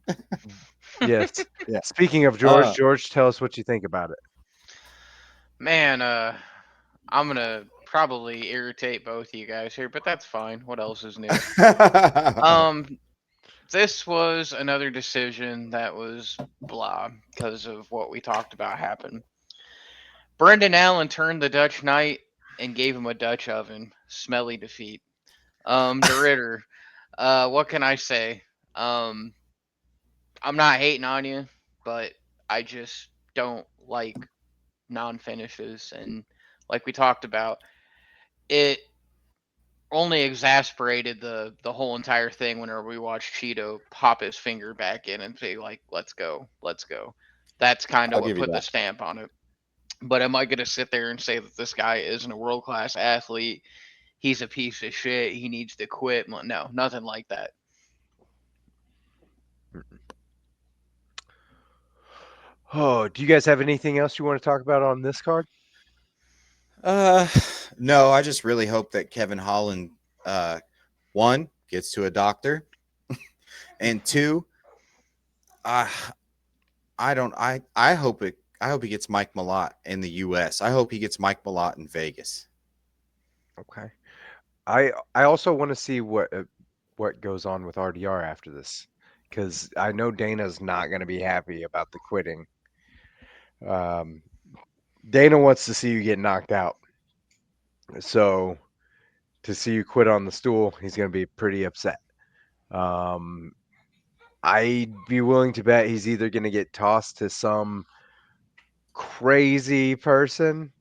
Yes. Yeah. Speaking of George, tell us what you think about it. Man, I'm gonna probably irritate both of you guys here, but that's fine. What else is new? This was another decision that was blah because of what we talked about happened. Brendan Allen turned the Dutch Knight and gave him a Dutch oven. Smelly defeat. De Ritter, what can I say? I'm not hating on you, but I just don't like non-finishes, and like we talked about, it only exasperated the whole entire thing whenever we watched Cheeto pop his finger back in and say like, let's go. That's kind of I'll what give you put the that. stamp on it. But am I going to sit there and say that this guy isn't a world-class athlete? He's a piece of shit. He needs to quit. No, nothing like that. Oh, do you guys have anything else you want to talk about on this card? No, I just really hope that Kevin Holland, one, gets to a doctor, and two, I hope he gets Mike Malott in the U.S. I hope he gets Mike Malott in Vegas. Okay. I also want to see what goes on with RDR after this, because I know Dana's not going to be happy about the quitting. Dana wants to see you get knocked out. So to see you quit on the stool, he's going to be pretty upset. I'd be willing to bet he's either going to get tossed to some crazy person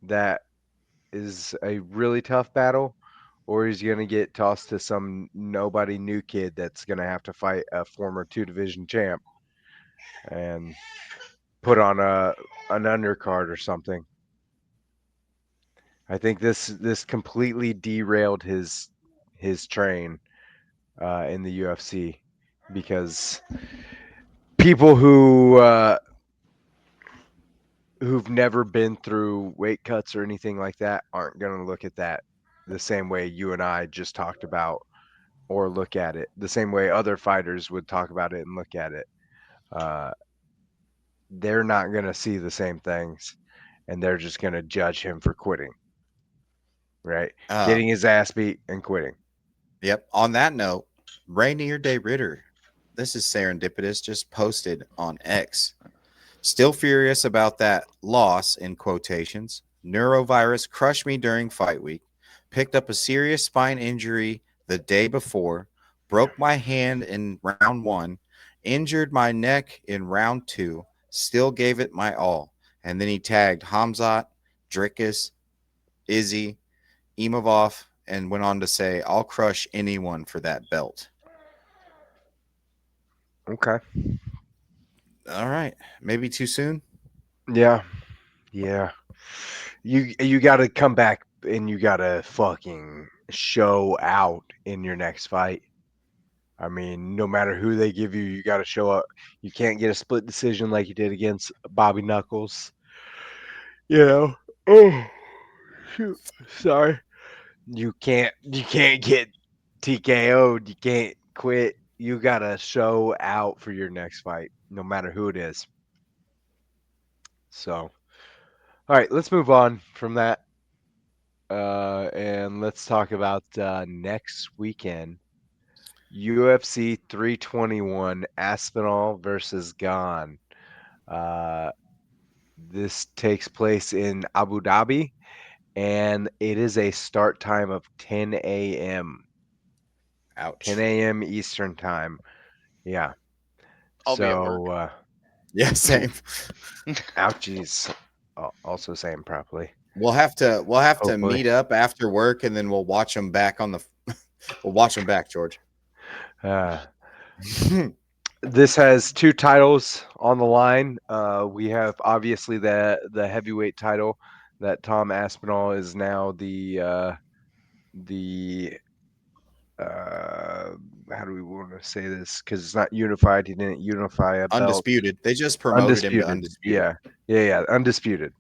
that is a really tough battle, or he's going to get tossed to some nobody new kid that's going to have to fight a former 2 division champ and put on an undercard or something. I think this completely derailed his train in the UFC, because people who've never been through weight cuts or anything like that aren't going to look at that the same way you and I just talked about, or look at it the same way other fighters would talk about it and look at it. They're not going to see the same things, and they're just going to judge him for quitting, right? Getting his ass beat and quitting. Yep. On that note, Rainier Day Ritter, this is serendipitous, just posted on X. Still furious about that loss, in quotations. Neurovirus crushed me during fight week. Picked up a serious spine injury the day before. Broke my hand in round 1. Injured my neck in round 2. Still gave it my all. And then he tagged Hamzat, Dricus, Izzy, Imavov, and went on to say, I'll crush anyone for that belt. Okay. All right. Maybe too soon? Yeah. You got to come back and you got to fucking show out in your next fight. I mean, no matter who they give you, you got to show up. You can't get a split decision like you did against Bobby Knuckles. Oh, shoot. Sorry. You can't get TKO'd. You can't quit. You got to show out for your next fight, no matter who it is. So, all right, let's move on from that. And let's talk about next weekend. UFC 321, Aspinall versus Gane. This takes place in Abu Dhabi, and it is a start time of 10 a.m. Ouch. 10 a.m. Eastern time. Yeah. I'll be at work. Yeah, same. Ouchies. Also saying properly. We'll have to Hopefully. meet up after work, and then we'll watch them back on the. We'll watch them back, George. This has 2 titles on the line. We have obviously the heavyweight title that Tom Aspinall is now the how do we want to say this? Because it's not unified. He didn't unify a belt. Undisputed. They just promoted him to undisputed. Yeah, undisputed.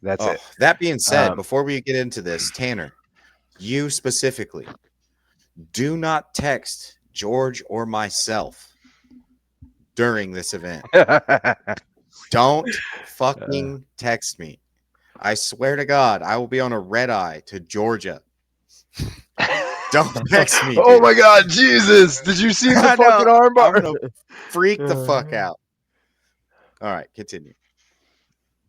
That's it. That being said, Um, before we get into this, Tanner, you specifically do not text George or myself during this event. Don't fucking text me. I swear to God, I will be on a red eye to Georgia. Don't text me. Oh dude. my God, Jesus! Did you see the I know. fucking armbar? I'm gonna freak the fuck out. All right, continue.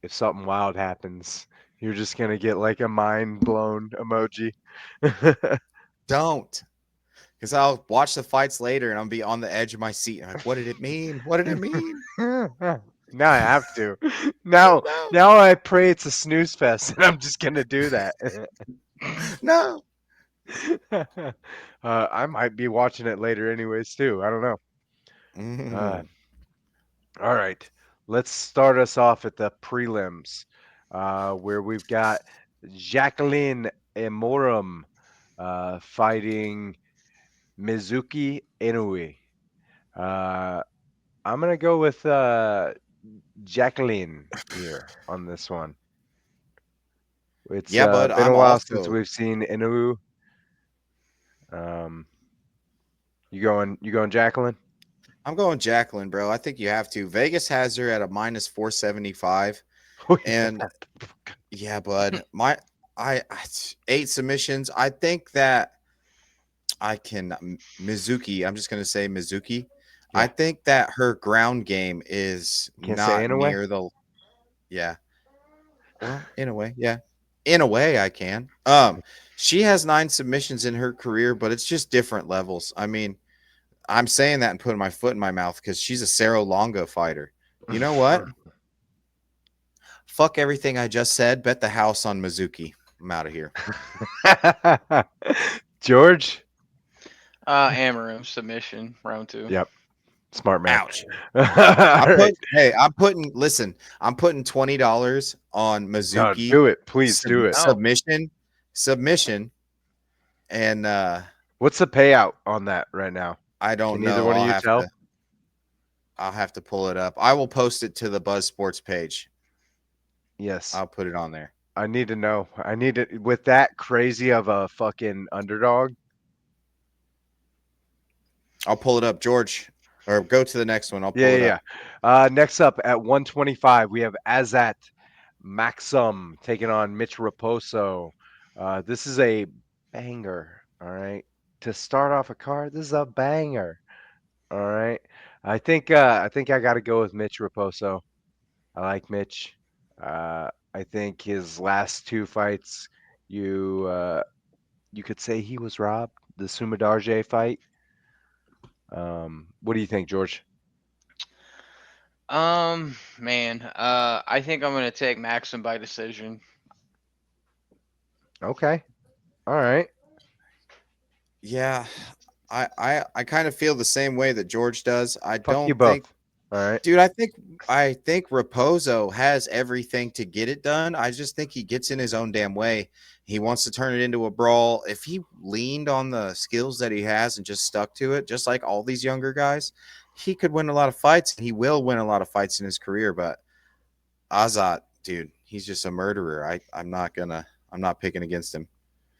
If something wild happens, you're just gonna get like a mind blown emoji. Don't. Because I'll watch the fights later and I'll be on the edge of my seat. I'm like, what did it mean? What did it mean? Now I have to. Now I pray it's a snooze fest, and I'm just gonna do that. No. I might be watching it later, anyways, too. I don't know. Mhm. All right, let's start us off at the prelims, where we've got Jacqueline Emorum fighting Mizuki Inoue. I'm gonna go with Jacqueline here on this one. It's Yeah, bud, been a I'm while since also- we've seen Inoue. You going Jacqueline? I'm going Jacqueline, bro. I think you have to. Vegas has her at a minus 475. And yeah, bud. I 8 submissions. I think that I can Mizuki. I'm just gonna say Mizuki. Yeah. I think that her ground game is Can't say not in a way? near the yeah. Well, in a way, yeah. In a way, I can. She has 9 submissions in her career, but it's just different levels. I mean, I'm saying that and putting my foot in my mouth because she's a Cerro Longo fighter. You know what? Fuck everything I just said. Bet the house on Mizuki. I'm out of here. George? Amarim submission round 2. Yep. Smart man. Ouch. All right. I'm putting $20 on No, Mizuki. do it. Please do it. Submission. And What's the payout on that right now? I don't Can know. either one of you tell? I'll have to pull it up. I will post it to the Buzz Sports page. Yes. I'll put it on there. I need to know. I need it with that crazy of a fucking underdog. I'll pull it up, George. Or go to the next one. I'll pull it up. Next up at 125, we have Azat Maxim taking on Mitch Raposo. This is a banger. All right. To start off a card, this is a banger. All right. I think I got to go with Mitch Raposo. I like Mitch. I think his last 2 fights, you could say he was robbed. The Sumadarje fight. What do you think, George? Man, I think I'm gonna take Maxim by decision. Okay. All right. Yeah. I kind of feel the same way that George does. I Fuck don't you both. think All right. Dude, I think Raposo has everything to get it done. I just think he gets in his own damn way. He wants to turn it into a brawl. If he leaned on the skills that he has and just stuck to it, just like all these younger guys, he could win a lot of fights. He will win a lot of fights in his career. But Azat, dude, he's just a murderer. I'm not picking against him.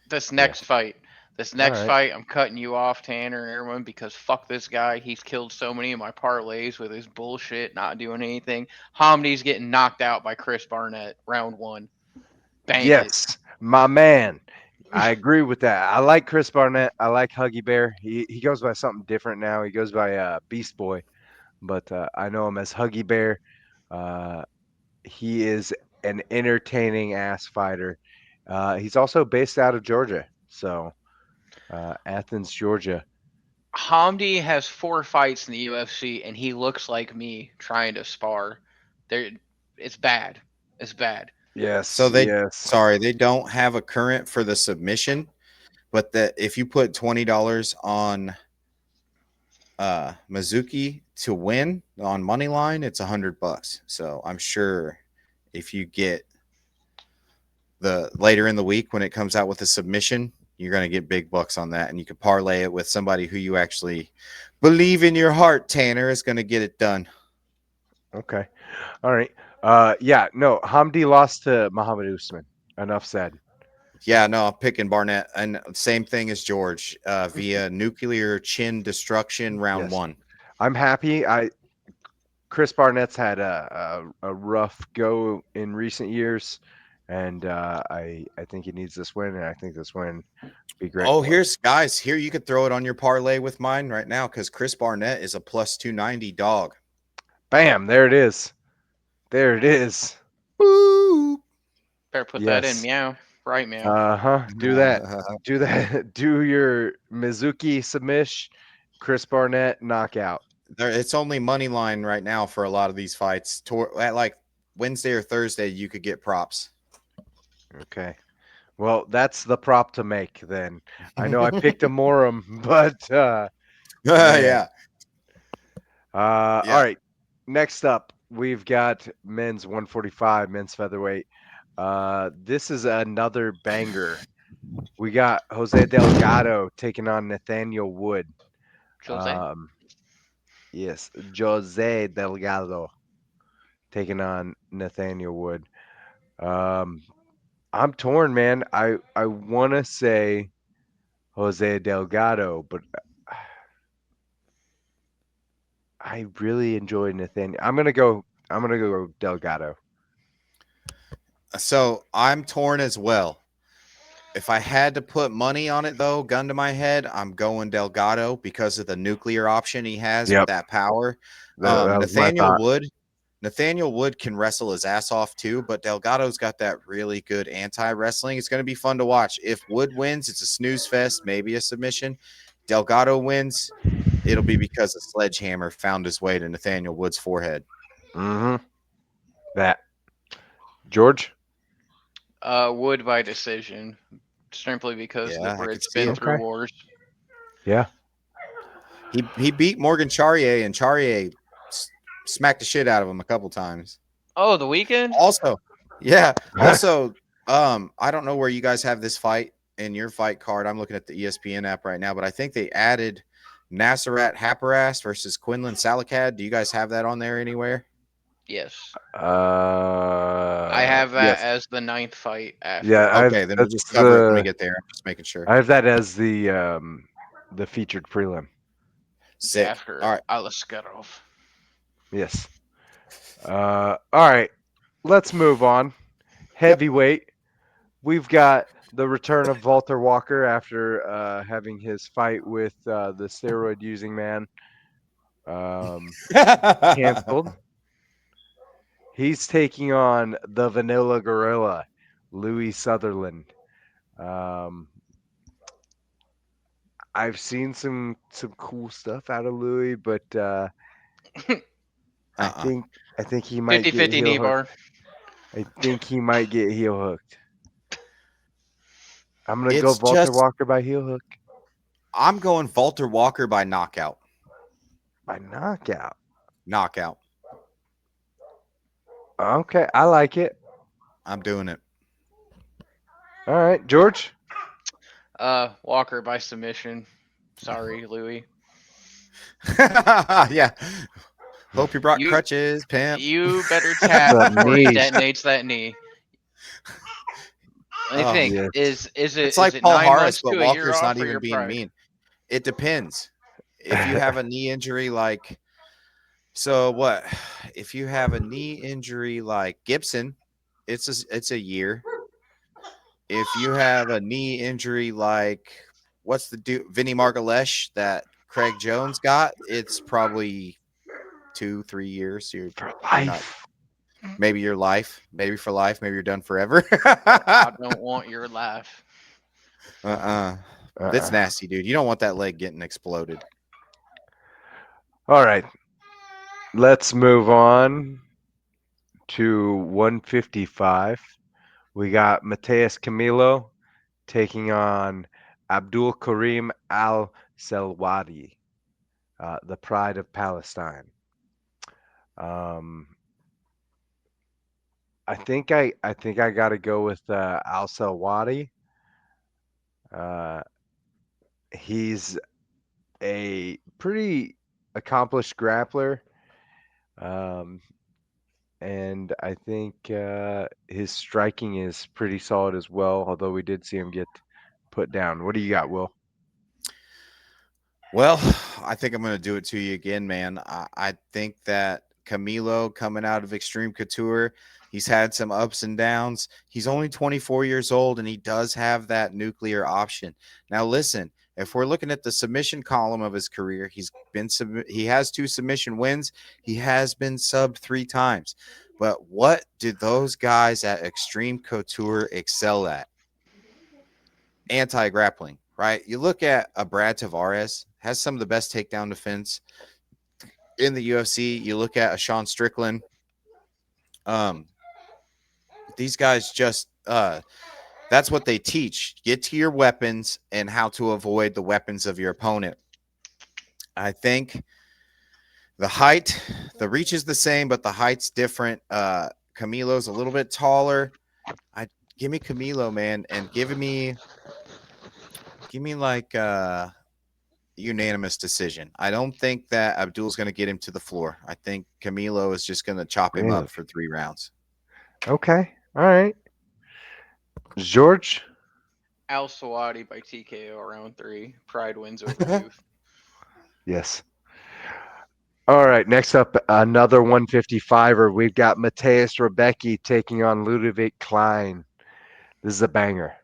This next fight. Alright. Fight, I'm cutting you off, Tanner and everyone, because fuck this guy. He's killed so many of my parlays with his bullshit, not doing anything. Hamdi's getting knocked out by Chris Barnett, round 1. Bank it. Yes, my man. I agree with that. I like Chris Barnett. I like Huggy Bear. He goes by something different now. He goes by Beast Boy, but I know him as Huggy Bear. He is an entertaining ass fighter. He's also based out of Georgia, so Athens, Georgia. Hamdi has 4 fights in the UFC, and he looks like me trying to spar. It's bad. It's bad. Yes. So they yes. they don't have a current for the submission, but that if you put $20 on Mizuki to win on money line, it's $100. So I'm sure if you get the later in the week when it comes out with a submission, you're going to get big bucks on that, and you can parlay it with somebody who you actually believe in your heart. Tanner is going to get it done. Okay. All right. Yeah. No. Hamdi lost to Muhammad Usman. Enough said. Yeah, no, I'm picking Barnett, and same thing as George via nuclear chin destruction round Yes. 1. I'm happy. Chris Barnett's had a rough go in recent years, and I think he needs this win, and I think this win would be great. Oh, for him. here's guys. Here you could throw it on your parlay with mine right now because Chris Barnett is a plus 290 dog. Bam! There it is. There it is. Woo! Better put that in. Yes. Meow. Right, meow. Do that. Do that. Do your Mizuki submission, Chris Barnett knockout. It's only money line right now for a lot of these fights. At like Wednesday or Thursday, you could get props. Okay. Well, that's the prop to make then. I know I picked a Morum, but Yeah. All right. Next up, we've got men's 145, men's featherweight. This is another banger. We got Jose Delgado taking on Nathaniel Wood. Jose. Yes, Jose Delgado taking on Nathaniel Wood. I'm torn, man. I want to say Jose Delgado, but I really enjoy Nathaniel. I'm gonna go Delgado. So I'm torn as well. If I had to put money on it, though, gun to my head, I'm going Delgado because of the nuclear option he has Yep. with that power. That was my thought. Nathaniel Wood can wrestle his ass off too, but Delgado's got that really good anti-wrestling. It's going to be fun to watch. If Wood wins, it's a snooze fest, maybe a submission. Delgado wins, it'll be because a sledgehammer found his way to Nathaniel Wood's forehead. Mm-hmm. That. George? Wood by decision, simply because Yeah, the I could Brit's see been it. through Okay. wars. Yeah. He beat Morgan Charrier, and Charrier smacked the shit out of him a couple times. Oh, the weekend? Also, yeah. Also, I don't know where you guys have this fight in your fight card. I'm looking at the ESPN app right now, but I think they added Nasserat Haparas versus Quinlan Salakad. Do you guys have that on there anywhere? Yes. I I have that yes. as the 9th fight after. Yeah. Okay, then we'll just cover it when we get there. I'm just making sure. I have that as the featured prelim. Sick. After All right. Alaskarov. Yes. All right. Let's move on. Heavyweight. We've got the return of Walter Walker after having his fight with the steroid using man canceled. He's taking on the Vanilla Gorilla, Louis Sutherland. I've seen some cool stuff out of Louis, but I think he might get 50-50 knee heel bar. hooked. I think he might get heel hooked. I'm gonna go It's Walter just- Walker by heel hook. I'm going Walter Walker by knockout. By knockout. Knockout. Okay, I like it. I'm doing it. All right, George. Walker by submission. Sorry, Louis. Yeah. Hope you brought You- crutches, pimp. You better tap The before he knees. detonates that knee. I Oh, think yeah. is it It's like is it Paul 9 Harris, months but to a year Walker's off not for even your being pride? mean. It depends. If you have a knee injury like so what? If you have a knee injury like Gibson, it's a year. If you have a knee injury like what's the dude Vinny Margalesh that Craig Jones got, it's probably 2-3 years. You're For not- life. maybe your life, maybe for life, maybe you're done forever. I don't want your laugh. That's nasty, dude. You don't want that leg getting exploded. All right. Let's move on to 155. We got Mateus Camilo taking on Abdul Karim Al Selwadi. the pride of Palestine. I think I got to go with Al Salwati. He's a pretty accomplished grappler. And I think his striking is pretty solid as well, although we did see him get put down. What do you got, Will? Well, I think I'm going to do it to you again, man. I think that Camilo coming out of Extreme Couture, he's had some ups and downs. He's only 24 years old, and he does have that nuclear option. Now, listen, if we're looking at the submission column of his career, he has 2 submission wins. He has been subbed 3 times. But what did those guys at Extreme Couture excel at? Anti-grappling, right? You look at a Brad Tavares, has some of the best takedown defense in the UFC. You look at a Sean Strickland. These guys just that's what they teach. Get to your weapons and how to avoid the weapons of your opponent. I think the reach is the same, but the height's different. Camilo's a little bit taller. Give me Camilo, man, and give me like unanimous decision. I don't think that Abdul's going to get him to the floor. I think Camilo is just going to chop him Really? up for 3 rounds. Okay. All right. George? Al Sawadi by TKO round 3. Pride wins over youth. Yes. All right. Next up, another 155er. We've got Mateus Rebecki taking on Ludovic Klein. This is a banger.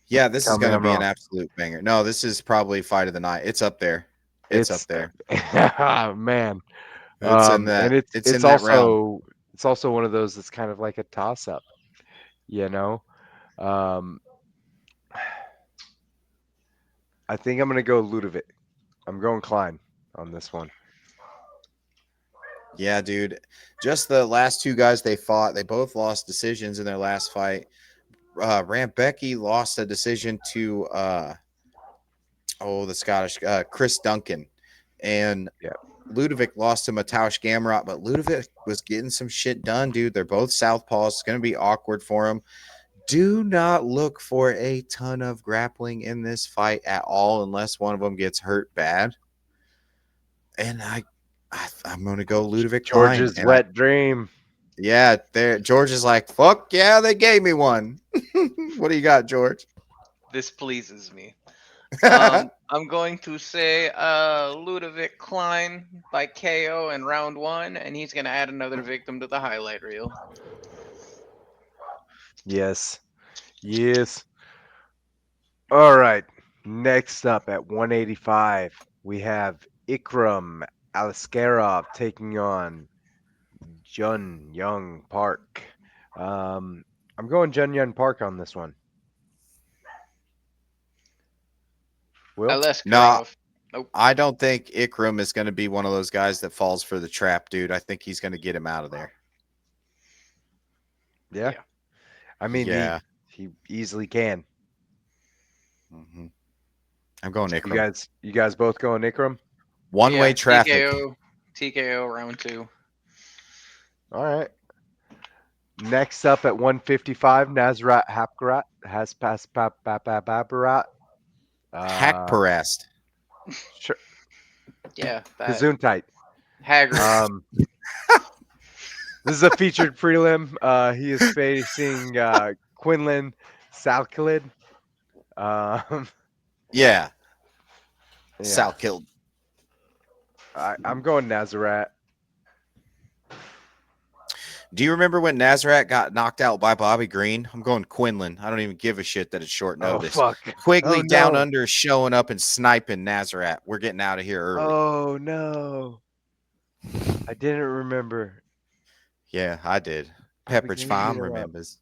Yeah, this Tell is me going to I'm be an wrong. absolute banger. No, this is probably fight of the night. It's up there. It's up there. Oh, man. It's in that. And It's in that realm. it's also one of those that's kind of like a toss up, you know. I think I'm gonna go Ludovic. I'm going Klein on this one. Yeah, dude. Just the last 2 guys they fought, they both lost decisions in their last fight. Rambecki lost a decision to the Scottish Chris Duncan, and Yeah. Ludovic lost to Mateusz Gamrot, but Ludovic was getting some shit done, dude. They're both southpaws. It's going to be awkward for him. Do not look for a ton of grappling in this fight at all, unless one of them gets hurt bad. And I'm going to go Ludovic Klein. George's And wet dream. yeah, there. George is like, fuck yeah, they gave me one. What do you got, George? This pleases me. I'm going to say Ludovic Klein by KO in round 1, and he's going to add another victim to the highlight reel. Yes. Yes. All right. Next up at 185, we have Ikram Aliskerov taking on Jun Young Park. I'm going Jun Young Park on this one. Will? Aleskarov. No, I don't think Ikram is going to be one of those guys that falls for the trap, dude. I think he's going to get him out of there. Yeah. I mean, yeah, he easily can. Mm-hmm. I'm going Ikram. You guys both going Ikram? One-way traffic. TKO round 2. All right. Next up at 155, Nazrat Hapkarat has passed Babarat. Hakparast. Sure. Yeah, that. Gesundheit. Haggard. This is a featured prelim. He is facing Quinlan Salkilid. Yeah. Salkilid. I'm going Nazrat. Do you remember when Nazrat got knocked out by Bobby Green? I'm going Quinlan. I don't even give a shit that it's short notice. Oh, fuck. Quigley down under showing up and sniping Nazrat. We're getting out of here early. Oh, no. I didn't remember. Yeah, I did. Pepperidge Farm remembers.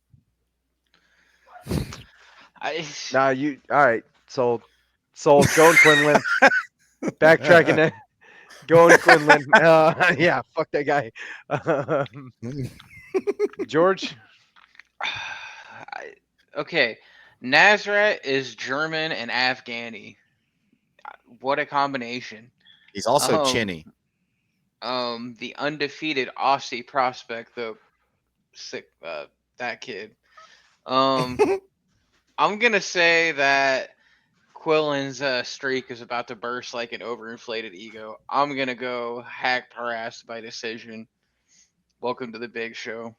Nah, you all right? Sold. Going Quinlan. Backtracking it. Going Quinlan. Yeah, fuck that guy. George. Okay, Nazrat is German and Afghani, what a combination. He's also Um, chinny. The undefeated Aussie prospect, though, sick. That kid. Um, I'm gonna say that Quillen's streak is about to burst like an overinflated ego. I'm gonna go Hack Paras by decision. Welcome to the big show.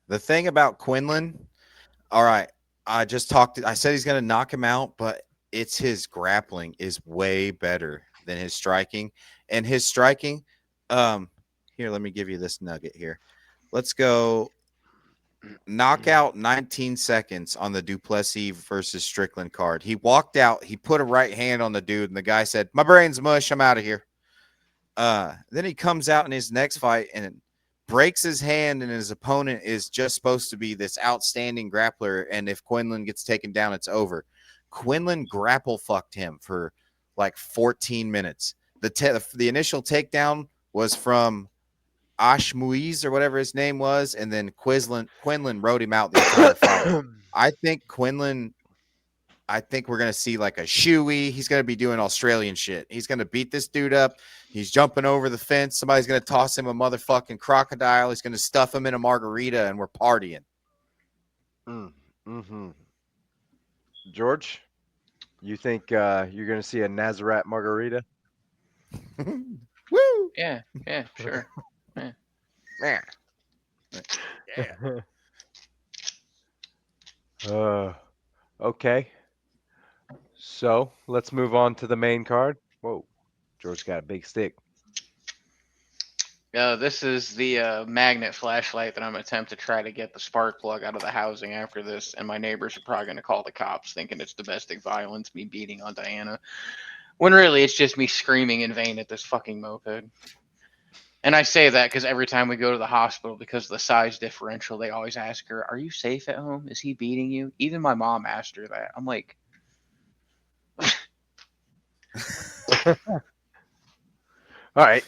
The thing about Quinlan, all right, I said he's going to knock him out, but it's his grappling is way better than his striking. And his striking, here, let me give you this nugget here. Let's go knockout 19 seconds on the Duplessis versus Strickland card. He walked out, he put a right hand on the dude, and the guy said, "My brain's mush, I'm out of here." Then he comes out in his next fight and breaks his hand, and his opponent is just supposed to be this outstanding grappler. And if Quinlan gets taken down, it's over. Quinlan grapple fucked him for like 14 minutes. The initial takedown was from Ashmuiz or whatever his name was, and then Quinlan rode him out the entire fight. I think we're going to see like a shoey. He's going to be doing Australian shit. He's going to beat this dude up. He's jumping over the fence. Somebody's going to toss him a motherfucking crocodile. He's going to stuff him in a margarita, and we're partying. Mm-hmm. George, you think you're going to see a Nazareth margarita? Woo! Yeah, sure. Man. Okay. So let's move on to the main card. Whoa, George got a big stick. This is the magnet flashlight that I'm attempt to try to get the spark plug out of the housing after this, and my neighbors are probably going to call the cops thinking it's domestic violence, me beating on Diana, when really it's just me screaming in vain at this fucking moped. And I say that because every time we go to the hospital, because of the size differential, they always ask her, "Are you safe at home? Is he beating you?" Even my mom asked her that. I'm like, All right.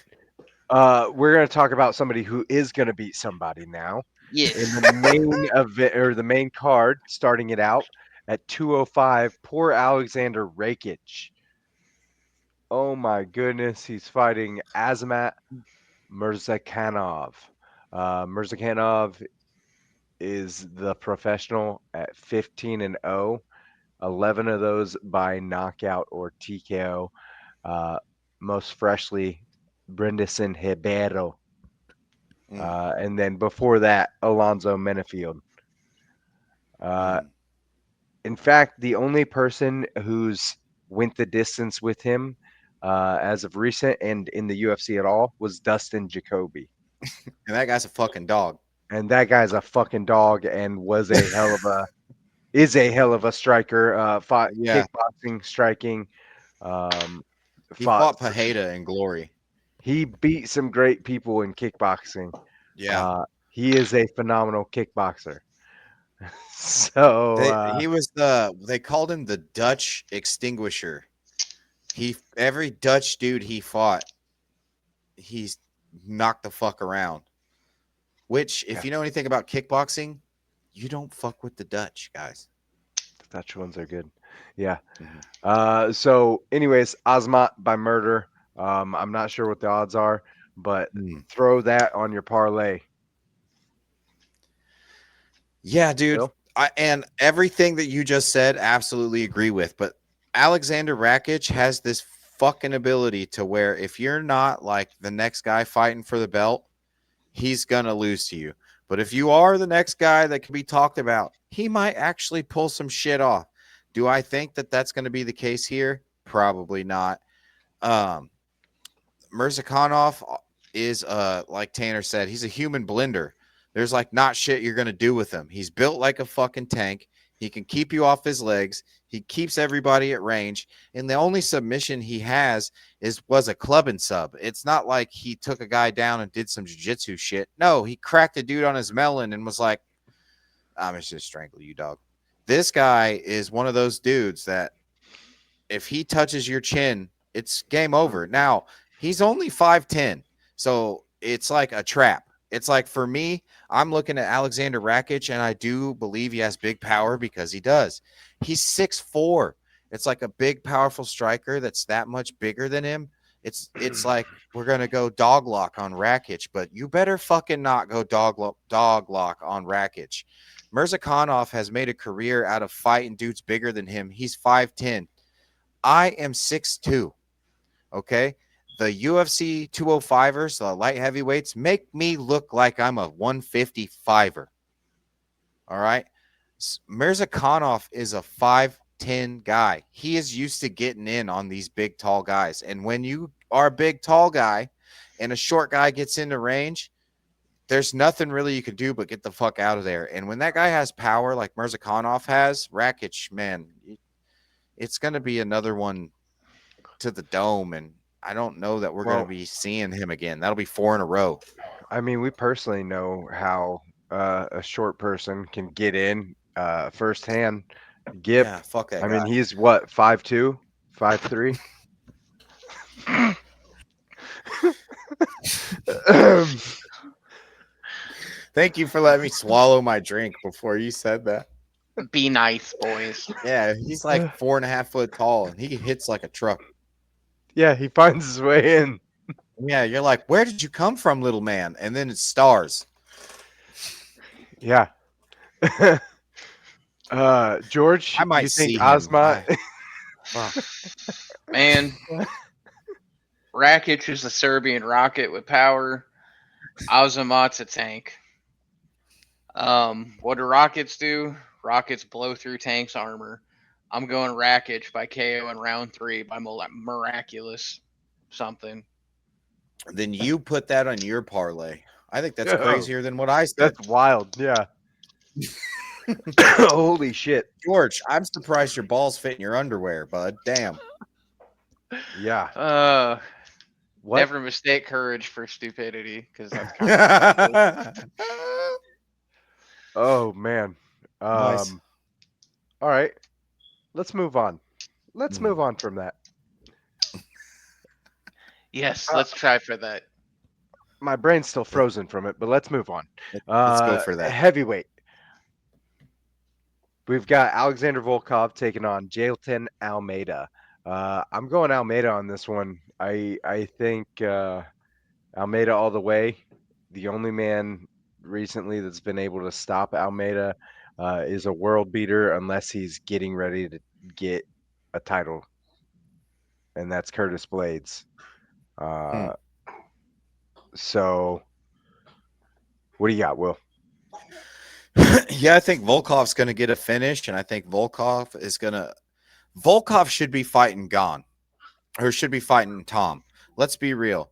We're going to talk about somebody who is going to beat somebody now. yes. In the main event, or the main card, starting it out at 205, poor Alexander Rakic. Oh my goodness, he's fighting Azamat Mirzakhanov. Mirzakhanov is the professional at 15-0, 11 of those by knockout or TKO. Most freshly, Brendason Ribeiro. And then before that, Alonzo Menefield. In fact, the only person who's went the distance with him as of recent and in the UFC at all was Dustin Jacoby. And that guy's a fucking dog. And that guy's a fucking dog and was a hell of a is a hell of a striker. Fought kickboxing, striking. He fought Pajeda in glory. He beat some great people in kickboxing. Yeah. He is a phenomenal kickboxer. So he was they called him the Dutch extinguisher. Every Dutch dude he fought, he's knocked the fuck around. Which, if you know anything about kickboxing, you don't fuck with the Dutch guys. The Dutch ones are good. Yeah. So anyways, Azamat by murder. I'm not sure what the odds are, but throw that on your parlay. Yeah, dude. And everything that you just said, absolutely agree with. But Alexander Rakic has this fucking ability to where if you're not like the next guy fighting for the belt, he's going to lose to you. But if you are the next guy that can be talked about, he might actually pull some shit off. Do I think that that's going to be the case here? Probably not. Mirzakhanov is, like Tanner said, he's a human blender. There's like not shit you're going to do with him. He's built like a fucking tank. He can keep you off his legs. He keeps everybody at range. And the only submission he has was a club and sub. It's not like he took a guy down and did some jiu-jitsu shit. No, he cracked a dude on his melon and was like, I'm just going to strangle you, dog. This guy is one of those dudes that if he touches your chin, it's game over. Now, he's only 5'10", so it's like a trap. It's like, for me, I'm looking at Alexander Rakic, and I do believe he has big power because he does. He's 6'4", It's like a big, powerful striker that's that much bigger than him. It's like we're gonna go dog lock on Rakic, but you better fucking not go dog lock on Rakic. Mirzakhanov has made a career out of fighting dudes bigger than him. He's 5'10. I am 6'2. Okay. The UFC 205ers, the light heavyweights, make me look like I'm a 155er. All right. Mirzakhanov is a 5'10 guy. He is used to getting in on these big, tall guys. And when you are a big, tall guy and a short guy gets into range, there's nothing really you can do but get the fuck out of there. And when that guy has power like Mirzakhanov has, Rakic, man, it's going to be another one to the dome. And I don't know that we're going to be seeing him again. That'll be 4 in a row. I mean, we personally know how a short person can get in firsthand. Gip, Yeah, fuck that I guy. mean, he's what, 5'2", 5'3"? Thank you for letting me swallow my drink before you said that. Be nice, boys. Yeah, he's like 4.5 foot tall and he hits like a truck. Yeah, he finds his way in. Yeah, you're like, where did you come from, little man? And then it's stars. Yeah. George, I might you think see him. Osmot? Man, Rakic is a Serbian rocket with power. Azamot's a tank. What do rockets do? Rockets blow through tanks' armor. I'm going Rakic by KO in round 3 by miraculous something. Then you put that on your parlay. I think that's Yeah. crazier than what I said. That's wild. Yeah. Holy shit. George, I'm surprised your balls fit in your underwear, bud. Damn. Yeah. What? Never mistake courage for stupidity, because that's kind of Oh man. Nice. All right. Let's move on. Let's move on from that. yes. Let's try for that. My brain's still frozen from it, but let's move on. Let's go for that. Heavyweight. We've got Alexander Volkov taking on Jailton Almeida. I'm going Almeida on this one. I think Almeida all the way. The only man recently that's been able to stop Almeida is a world beater unless he's getting ready to get a title, and that's Curtis Blades. So what do you got, Will? Yeah, I think Volkov's going to get a finish, and I think Volkov should be fighting Gon, or should be fighting Tom. Let's be real.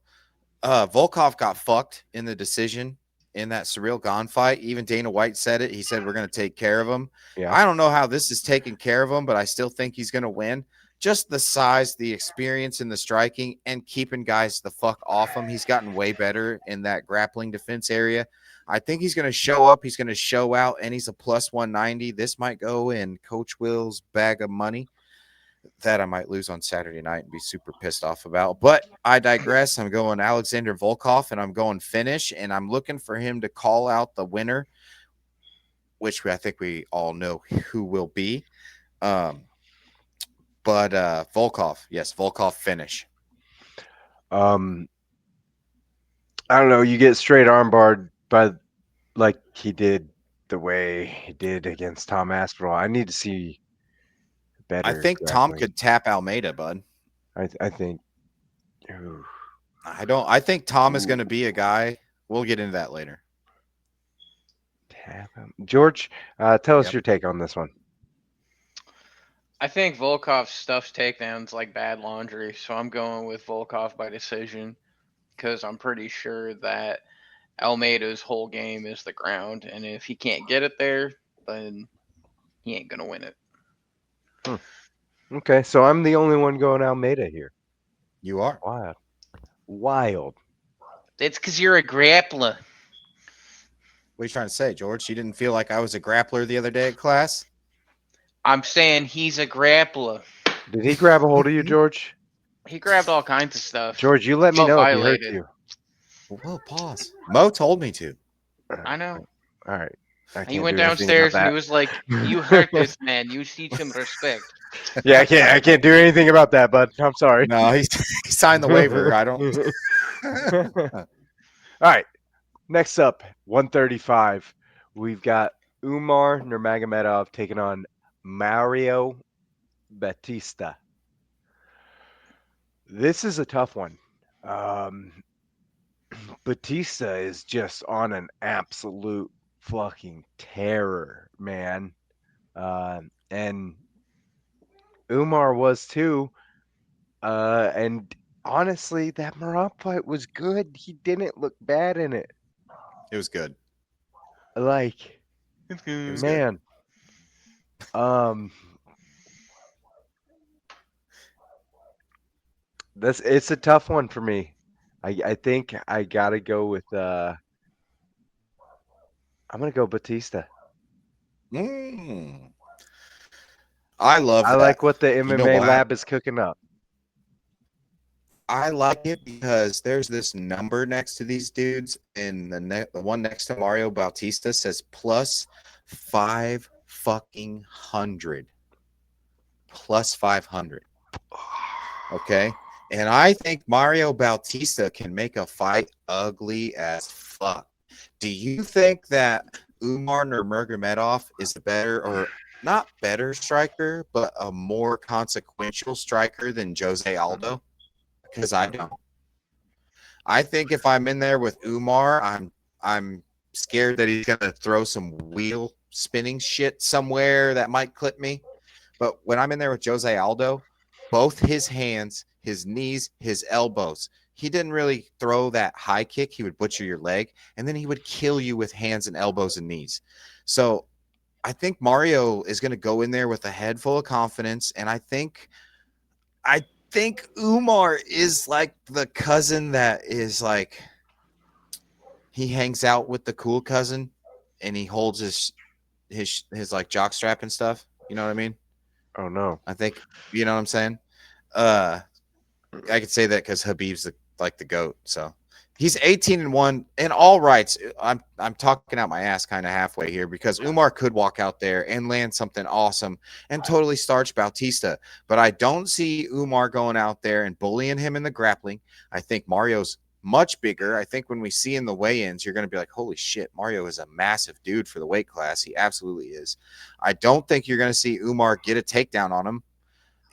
Volkov got fucked in the decision in that Surreal Gon fight. Even Dana White said it. He said, we're going to take care of him. Yeah. I don't know how this is taking care of him, but I still think he's going to win. Just the size, the experience in the striking, and keeping guys the fuck off him. He's gotten way better in that grappling defense area. I think he's going to show up. He's going to show out, and he's a plus 190. This might go in Coach Will's bag of money that I might lose on Saturday night and be super pissed off about. But I digress. I'm going Alexander Volkov, and I'm going finish, and I'm looking for him to call out the winner, which I think we all know who will be. But Volkov, yes, Volkov finish. I don't know. You get straight armbarred by like he did the way he did against Tom Aspinall. I need to see better. I think Tom grappling. could tap Almeida, bud. I think. Ooh. I think Tom is going to be a guy. We'll get into that later. Tap him. George, tell us Yep. your take on this one. I think Volkov stuffs takedowns like bad laundry, so I'm going with Volkov by decision because I'm pretty sure that Almeida's whole game is the ground, and if he can't get it there, then he ain't gonna win it. Okay, so I'm the only one going Almeida here. You are. Wild. It's because you're a grappler. What are you trying to say, George? You didn't feel like I was a grappler the other day at class? I'm saying he's a grappler. Did he grab a hold of you, George? He grabbed all kinds of stuff. George, you let me Felt know if he hurt violated. you. Whoa, pause. Mo told me to. I know. All right. I He can't went do anything downstairs about and he was like, "You hurt this man. You teach him respect." Yeah, I can't do anything about that, bud. I'm sorry. No, he signed the waiver. I don't. All right. Next up, 135. We've got Umar Nurmagomedov taking on Mario Batista. This is a tough one. Um, Batista is just on an absolute fucking terror, man. And Umar was too. And honestly, that Marab fight was good. He didn't look bad in it. It was good. Like, was good. man. It's a tough one for me. I think I gotta go with I'm gonna go Batista. Mm. I love I that. like what the You know MMA why? lab is cooking up. I like it because there's this number next to these dudes, and the one next to Mario Bautista says plus 500. Plus 500. Okay. And I think Mario Bautista can make a fight ugly as fuck. Do you think that Umar Nurmagomedov is a better, or not better striker, but a more consequential striker than Jose Aldo? Because I don't. I think if I'm in there with Umar, I'm scared that he's gonna throw some wheel spinning shit somewhere that might clip me. But when I'm in there with Jose Aldo, both his hands, his knees, his elbows, he didn't really throw that high kick. He would butcher your leg, and then he would kill you with hands and elbows and knees. So I think Mario is going to go in there with a head full of confidence, and I think Umar is like the cousin that is like he hangs out with the cool cousin, and he holds his like jock strap and stuff. You know what I mean? Oh no. I think you know what I'm saying. I could say that because Habib's like the GOAT. So he's 18-1 in all rights. I'm talking out my ass kind of halfway here because Umar could walk out there and land something awesome and totally starch Bautista. But I don't see Umar going out there and bullying him in the grappling. I think Mario's much bigger. I think when we see in the weigh-ins, you're going to be like, holy shit, Mario is a massive dude for the weight class. He absolutely is. I don't think you're going to see Umar get a takedown on him.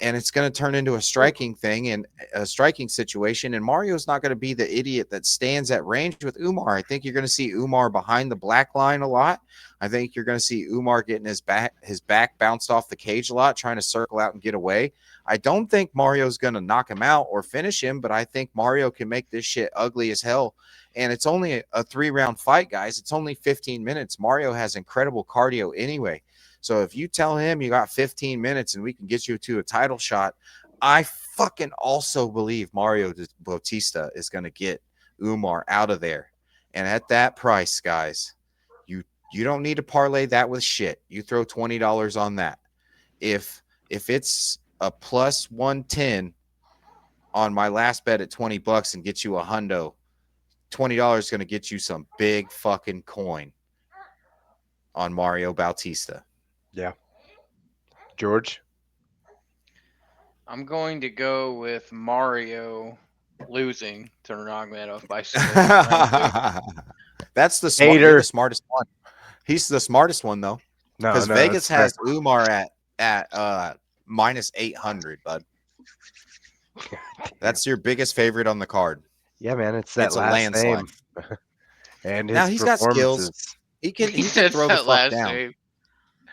And it's going to turn into a striking thing and a striking situation. And Mario's not going to be the idiot that stands at range with Umar. I think you're going to see Umar behind the black line a lot. I think you're going to see Umar getting his back bounced off the cage a lot, trying to circle out and get away. I don't think Mario's going to knock him out or finish him, but I think Mario can make this shit ugly as hell. And it's only a 3-round fight, guys. It's only 15 minutes. Mario has incredible cardio anyway. So if you tell him you got 15 minutes and we can get you to a title shot, I fucking also believe Mario Bautista is going to get Umar out of there. And at that price, guys, you don't need to parlay that with shit. You throw $20 on that. If it's a plus 110 on my last bet at $20 and get you a hundo, $20 is going to get you some big fucking coin on Mario Bautista. Yeah. George? I'm going to go with Mario losing to Nurmagomedov by submission. That's the Hater. the smartest one. He's the smartest one though, No, because no, Vegas that's has Umar at minus 800, bud. That's your biggest favorite on the card. yeah, man. It's that It's a last landslide. name. And his Now he's got skills. performances. He can He can said throw the that fuck last down. name.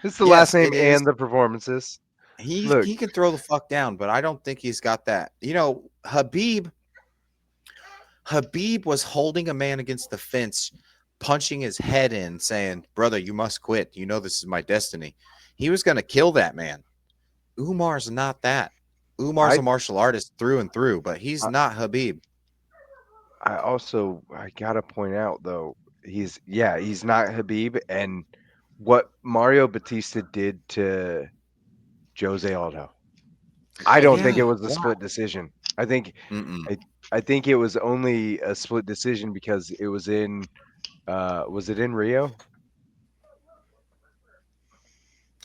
It's the Yes, last name it is. and the performances. He Look. can throw the fuck down, but I don't think he's got that. You know, Habib was holding a man against the fence, punching his head in, saying, "Brother, you must quit. You know this is my destiny." He was going to kill that man. Umar's not that. Umar's a martial artist through and through, but he's not Habib. I gotta point out though, he's not Habib, and what Mario Batista did to Jose Aldo. I don't think it was a split decision. I think it was only a split decision because it was in was it in Rio?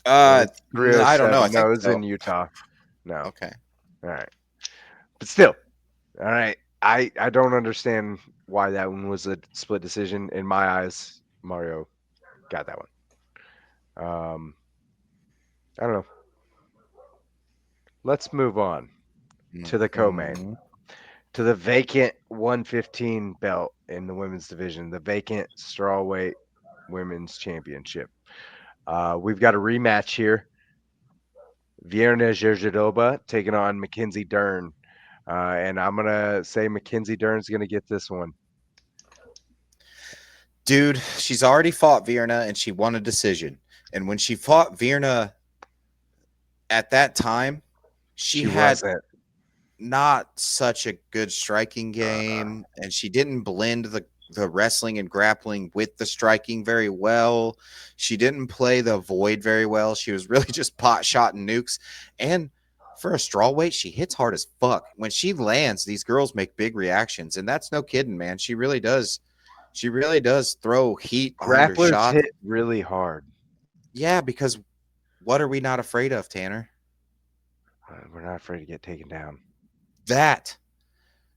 I don't know. I 307. think No, it was so. in Utah. No. Okay. All right. But still, all right. I don't understand why that one was a split decision. In my eyes, Mario got that one. I don't know. Let's move on to the co-main, Mhm. to the vacant 115 belt in the women's division, the vacant strawweight women's championship. We've got a rematch here. Vierna Jerjadova taking on Mackenzie Dern. And I'm going to say Mackenzie Dern's going to get this one. Dude, she's already fought Vierna and she won a decision. And when she fought Vierna at that time, she had wasn't. not such a good striking game, and she didn't blend the wrestling and grappling with the striking very well. She didn't play the void very well. She was really just pot shotting nukes. And for a strawweight, she hits hard as fuck. When she lands, these girls make big reactions, and that's no kidding, man. She really does. She really does throw heat behind her Grapplers shot. hit really hard. Yeah, because what are we not afraid of, Tanner? We're not afraid to get taken down. That.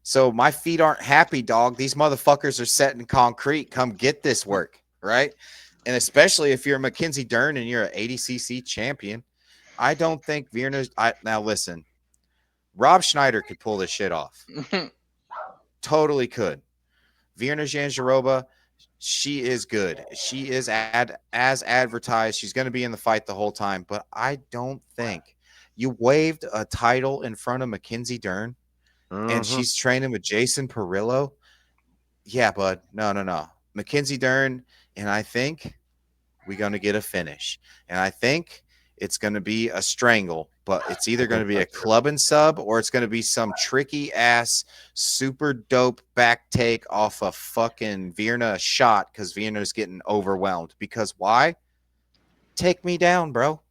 So my feet aren't happy, dog. These motherfuckers are set in concrete. Come get this work, right? And especially if you're Mackenzie Dern and you're an 80cc champion, I don't think Vierna's. Now listen, Rob Schneider could pull this shit off. Totally could. Vierna Jandiroba, she is good. She is as advertised. She's going to be in the fight the whole time. But I don't think you waved a title in front of Mackenzie Dern and she's training with Jason Perillo. Yeah, bud. No. Mackenzie Dern, and I think we're going to get a finish. And I think it's going to be a strangle, but it's either going to be a club and sub or it's going to be some tricky ass, super dope back take off a fucking Vierna shot because Vierna's getting overwhelmed. Because why? Take me down, bro.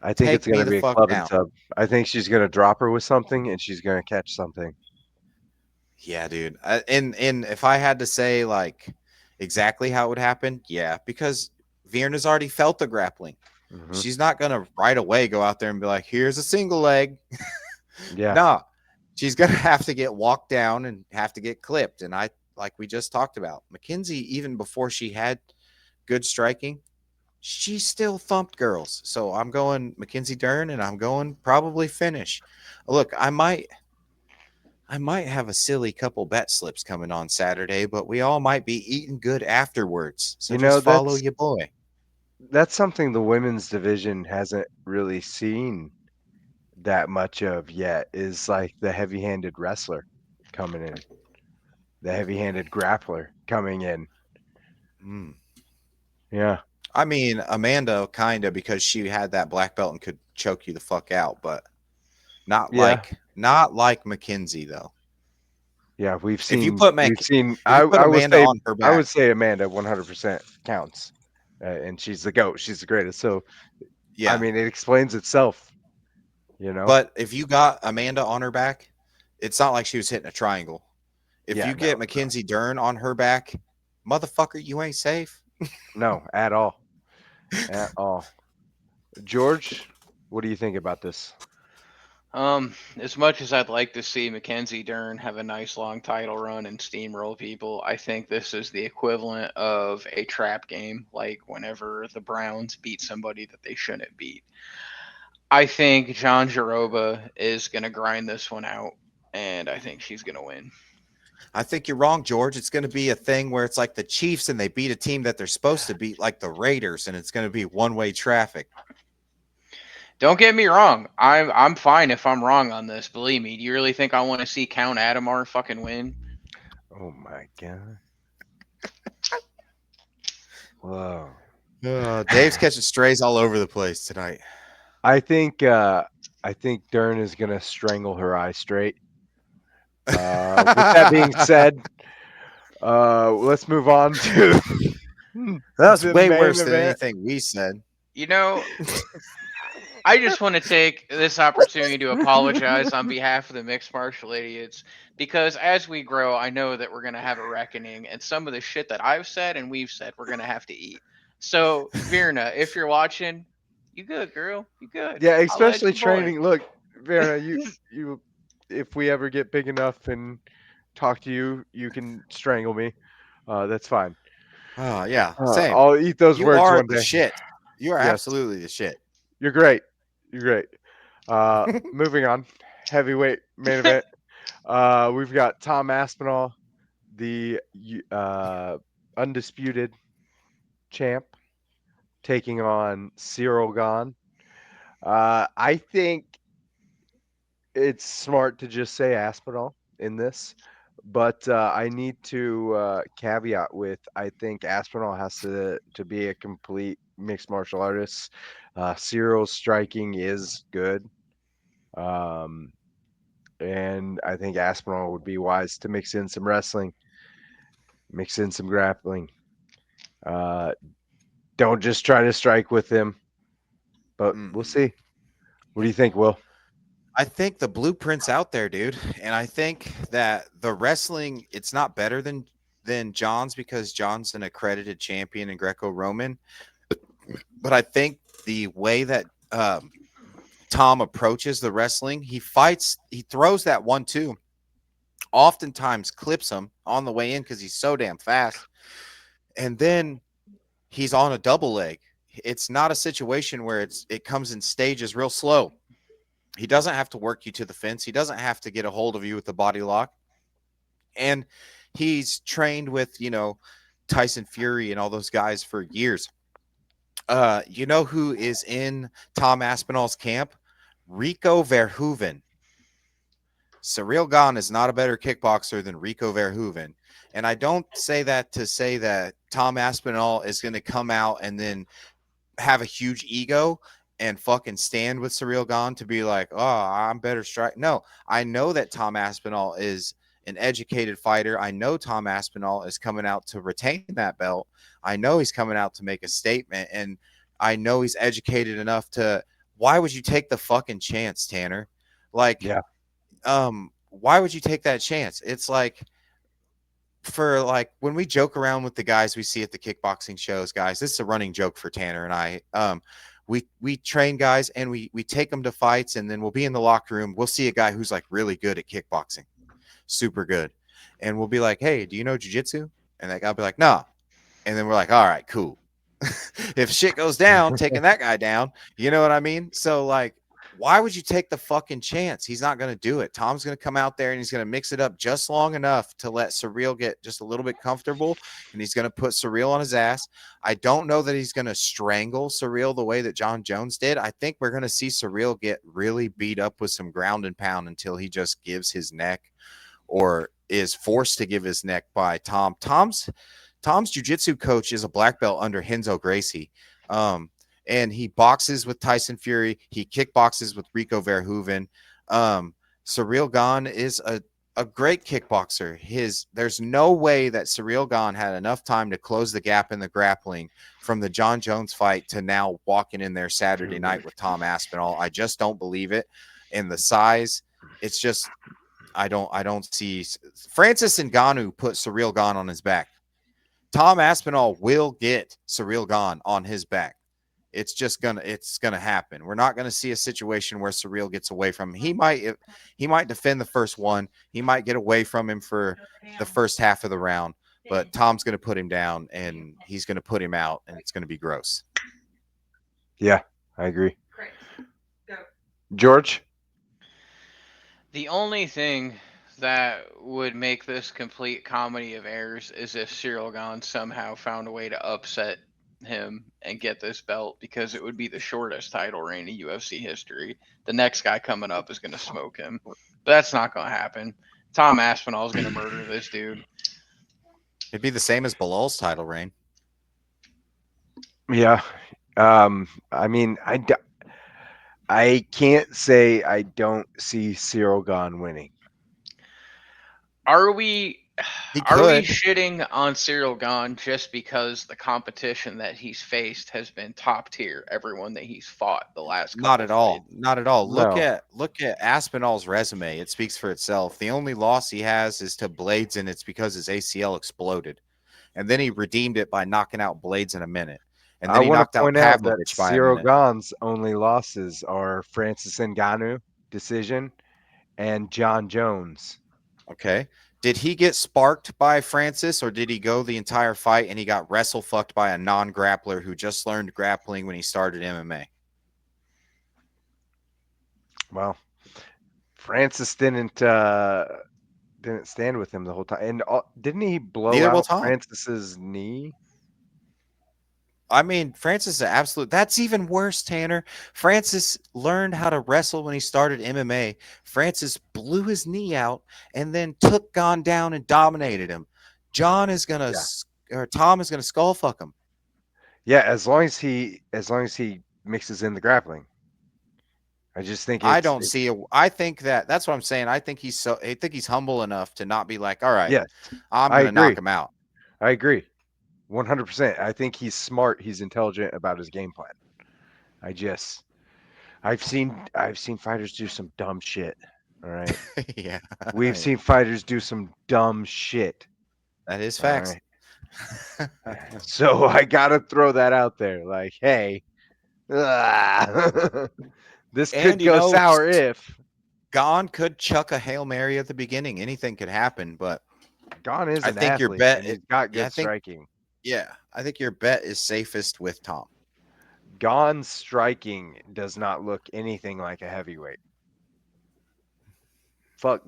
I think it's Take me going to the be a fuck club down. and sub. I think she's going to drop her with something and she's going to catch something. Yeah, dude. And if I had to say like exactly how it would happen, yeah, because Vierna's already felt the grappling. She's not gonna right away go out there and be like, "Here's a single leg." Yeah. No, she's gonna have to get walked down and have to get clipped. And I like we just talked about Mackenzie, even before she had good striking, she still thumped girls. So I'm going Mackenzie Dern, and I'm going probably finish. Look, I might have a silly couple bet slips coming on Saturday, but we all might be eating good afterwards. So You know, just follow your boy. That's something the women's division hasn't really seen that much of yet, is like the heavy-handed wrestler coming in, the heavy-handed grappler coming in. Mm. Yeah. I mean, Amanda kind of because she had that black belt and could choke you the fuck out, but not Yeah. like Mackenzie though. Yeah, we've If you seen put I would Amanda say on her back, I would say Amanda 100% counts. And she's the GOAT. She's the greatest. So yeah. I mean, it explains itself, you know. But if you got Amanda on her back, it's not like she was hitting a triangle. If Yeah, you get Mackenzie Dern on her back, motherfucker, you ain't safe. No, at all. At all. George, what do you think about this? As much as I'd like to see Mackenzie Dern have a nice long title run and steamroll people, I think this is the equivalent of a trap game, like whenever the Browns beat somebody that they shouldn't beat. I think John Jaroba is going to grind this one out, and I think she's going to win. I think you're wrong, George. It's going to be a thing where it's like the Chiefs and they beat a team that they're supposed to beat, like the Raiders, and it's going to be one-way traffic. Don't get me wrong. I'm fine if I'm wrong on this. Believe me. Do you really think I want to see Count Adamar fucking win? Oh my god. Whoa. Dave's catching strays all over the place tonight. I think Dern is gonna strangle her eye straight. With that being said, let's move on to That's the way main worse than event. anything we said. You know, I just want to take this opportunity to apologize on behalf of the mixed martial idiots because as we grow, I know that we're going to have a reckoning, and some of the shit that I've said and we've said, we're going to have to eat. So, Virna, if you're watching, You good, girl? You good? Yeah, I'll let especially you boy. training. Look, Vera, you, if we ever get big enough and talk to you, you can strangle me. That's fine. Oh yeah, same. I'll eat those You words are one the day. shit. You are Yes, absolutely the shit. you're great. You're great. Moving on. Heavyweight main event. We've got Tom Aspinall, the undisputed champ, taking on Cyril Gahn. I think it's smart to just say Aspinall in this, but I need to caveat with I think Aspinall has to be a complete mixed martial artist. Cyril's striking is good, um, and I think Aspinall would be wise to mix in some wrestling, mix in some grappling. Uh, don't just try to strike with him, but we'll see. What do you think, Will? I think the blueprint's out there, dude, and I think that the wrestling it's not better than John's because John's an accredited champion in Greco-Roman, but I think the way that Tom approaches the wrestling, he fights, he throws that 1-2, oftentimes clips him on the way in because he's so damn fast, and then he's on a double leg. It's not a situation where it comes in stages real slow. He doesn't have to work you to the fence. He doesn't have to get a hold of you with the body lock. And he's trained with, Tyson Fury and all those guys for years. You know who is in Tom Aspinall's camp? Rico Verhoeven. Cyril Gahn is not a better kickboxer than Rico Verhoeven. And I don't say that to say that Tom Aspinall is going to come out and then have a huge ego and fucking stand with Cyril Gahn to be like, oh, I'm better strike. No, I know that Tom Aspinall is an educated fighter. I know Tom Aspinall is coming out to retain that belt. I know he's coming out to make a statement, and I know he's educated enough to. Why would you take the fucking chance, Tanner? Like, Yeah. Why would you take that chance? It's like for like when we joke around with the guys we see at the kickboxing shows, guys, this is a running joke for Tanner and I. We train guys and we take them to fights, and then we'll be in the locker room. We'll see a guy who's like really good at kickboxing, super good, and we'll be like, "Hey, do you know jiu-jitsu?" And that guy'll be like, "No," and then we're like, "All right, cool." If shit goes down, taking that guy down, you know what I mean? So like, why would you take the fucking chance? He's not going to do it. Tom's going to come out there and he's going to mix it up just long enough to let Cyril get just a little bit comfortable, and he's going to put Cyril on his ass. I don't know that he's going to strangle Cyril the way that John Jones did. I think we're going to see Cyril get really beat up with some ground and pound until he just gives his neck or is forced to give his neck by Tom. Tom's jiu-jitsu coach is a black belt under Renzo Gracie. And he boxes with Tyson Fury. He kickboxes with Rico Verhoeven. Cyril Gahn is a great kickboxer. There's no way that Cyril Gahn had enough time to close the gap in the grappling from the John Jones fight to now walking in there Saturday night with Tom Aspinall. I just don't believe it. And the size, it's just I don't see. Francis Ngannou put Cyril Gahn on his back. Tom Aspinall will get Cyril Gahn on his back. It's gonna happen. We're not gonna see a situation where Cyril gets away from him. He might defend the first one. He might get away from him for the first half of the round, but Tom's gonna put him down and he's gonna put him out, and it's gonna be gross. Yeah, I agree. George? The only thing that would make this complete comedy of errors is if Cyril Gahn somehow found a way to upset him and get this belt, because it would be the shortest title reign in UFC history. The next guy coming up is going to smoke him. But that's not going to happen. Tom Aspinall is going to murder this dude. It'd be the same as Bilal's title reign. Yeah. I mean, I can't say I don't see Cyril Gahn winning. Are we He are we could. shitting on Cyril Gahn just because the competition that he's faced has been top tier? Everyone that he's fought the last couple Not at all. fights? Not at all. No. Look at Aspinall's resume. It speaks for itself. The only loss he has is to Blades, and it's because his ACL exploded. And then he redeemed it by knocking out Blades in a minute. and I then he want knocked to out point out that Pavlovich by a Cyril minute. Gane's only losses are Francis Ngannou decision and John Jones. Okay. Did he get sparked by Francis, or did he go the entire fight and he got wrestle fucked by a non-grappler who just learned grappling when he started MMA? Well, Francis didn't stand with him the whole time, and didn't he blow Neither will out Tom. Francis's knee? I mean, Francis is absolute. That's even worse, Tanner. Francis learned how to wrestle when he started MMA. Francis blew his knee out and then took Gon down and dominated him. John is gonna, or Tom is gonna skull fuck him. Yeah, as long as he mixes in the grappling. I just think I don't see it. I think that's what I'm saying. I think he's humble enough to not be like, all right, yes, I'm I gonna knock agree. him out. I agree, 100%. I think he's smart. He's intelligent about his game plan. I've seen fighters do some dumb shit. All right, Yeah, we've seen fighters do some dumb shit. that is All facts. right? So I gotta throw that out there. Like, hey, this could And, you go know, sour if Gon could chuck a Hail Mary at the beginning. Anything could happen, but Gon is I an think your athlete bet. and he's got Yeah, good striking. I think your bet is safest with Tom. Gon's striking does not look anything like a heavyweight. Fuck,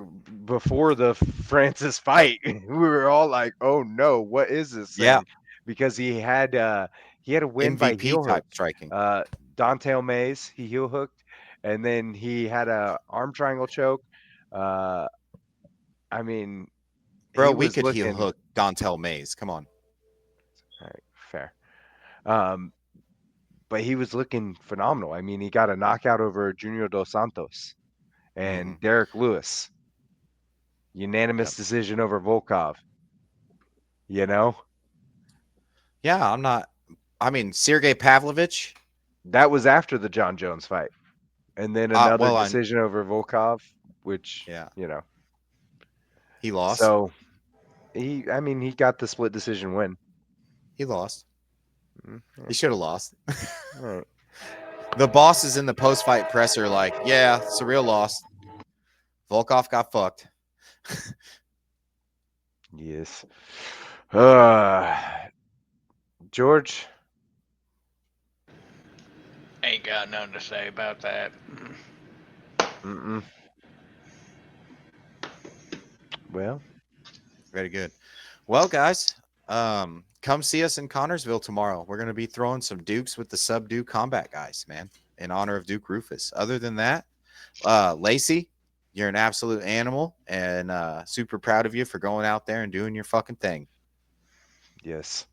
before the Francis fight, we were all like, "Oh no, what is this thing?" Yeah. Because he had a win by heel MVP type hook. striking. Dante Mays, he heel hooked, and then he had a arm triangle choke. I mean, Bro, he we was could heel looking hook Dontel Mays. Come on. all right, fair. But he was looking phenomenal. I mean, he got a knockout over Junior Dos Santos and Derek Lewis. Unanimous decision over Volkov. You know? Yeah, I mean, Sergey Pavlovich. That was after the John Jones fight. And then another well, decision over Volkov, which, Yeah. you know. He lost. So, he got the split decision win. He lost. Mhm. He should have lost. All right. The bosses in the post-fight presser like, yeah, it's a real loss. Volkov got fucked. Yes. George, Ain't got nothing to say about that. mm-mm. Well, Very good. Well, guys, come see us in Connorsville tomorrow. We're going to be throwing some Dukes with the Subdue Combat guys, man, in honor of Duke Rufus. Other than that, Lacey, you're an absolute animal, and super proud of you for going out there and doing your fucking thing. yes.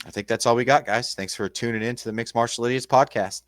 I think that's all we got, guys. Thanks for tuning in to the Mixed Martial Idiots podcast.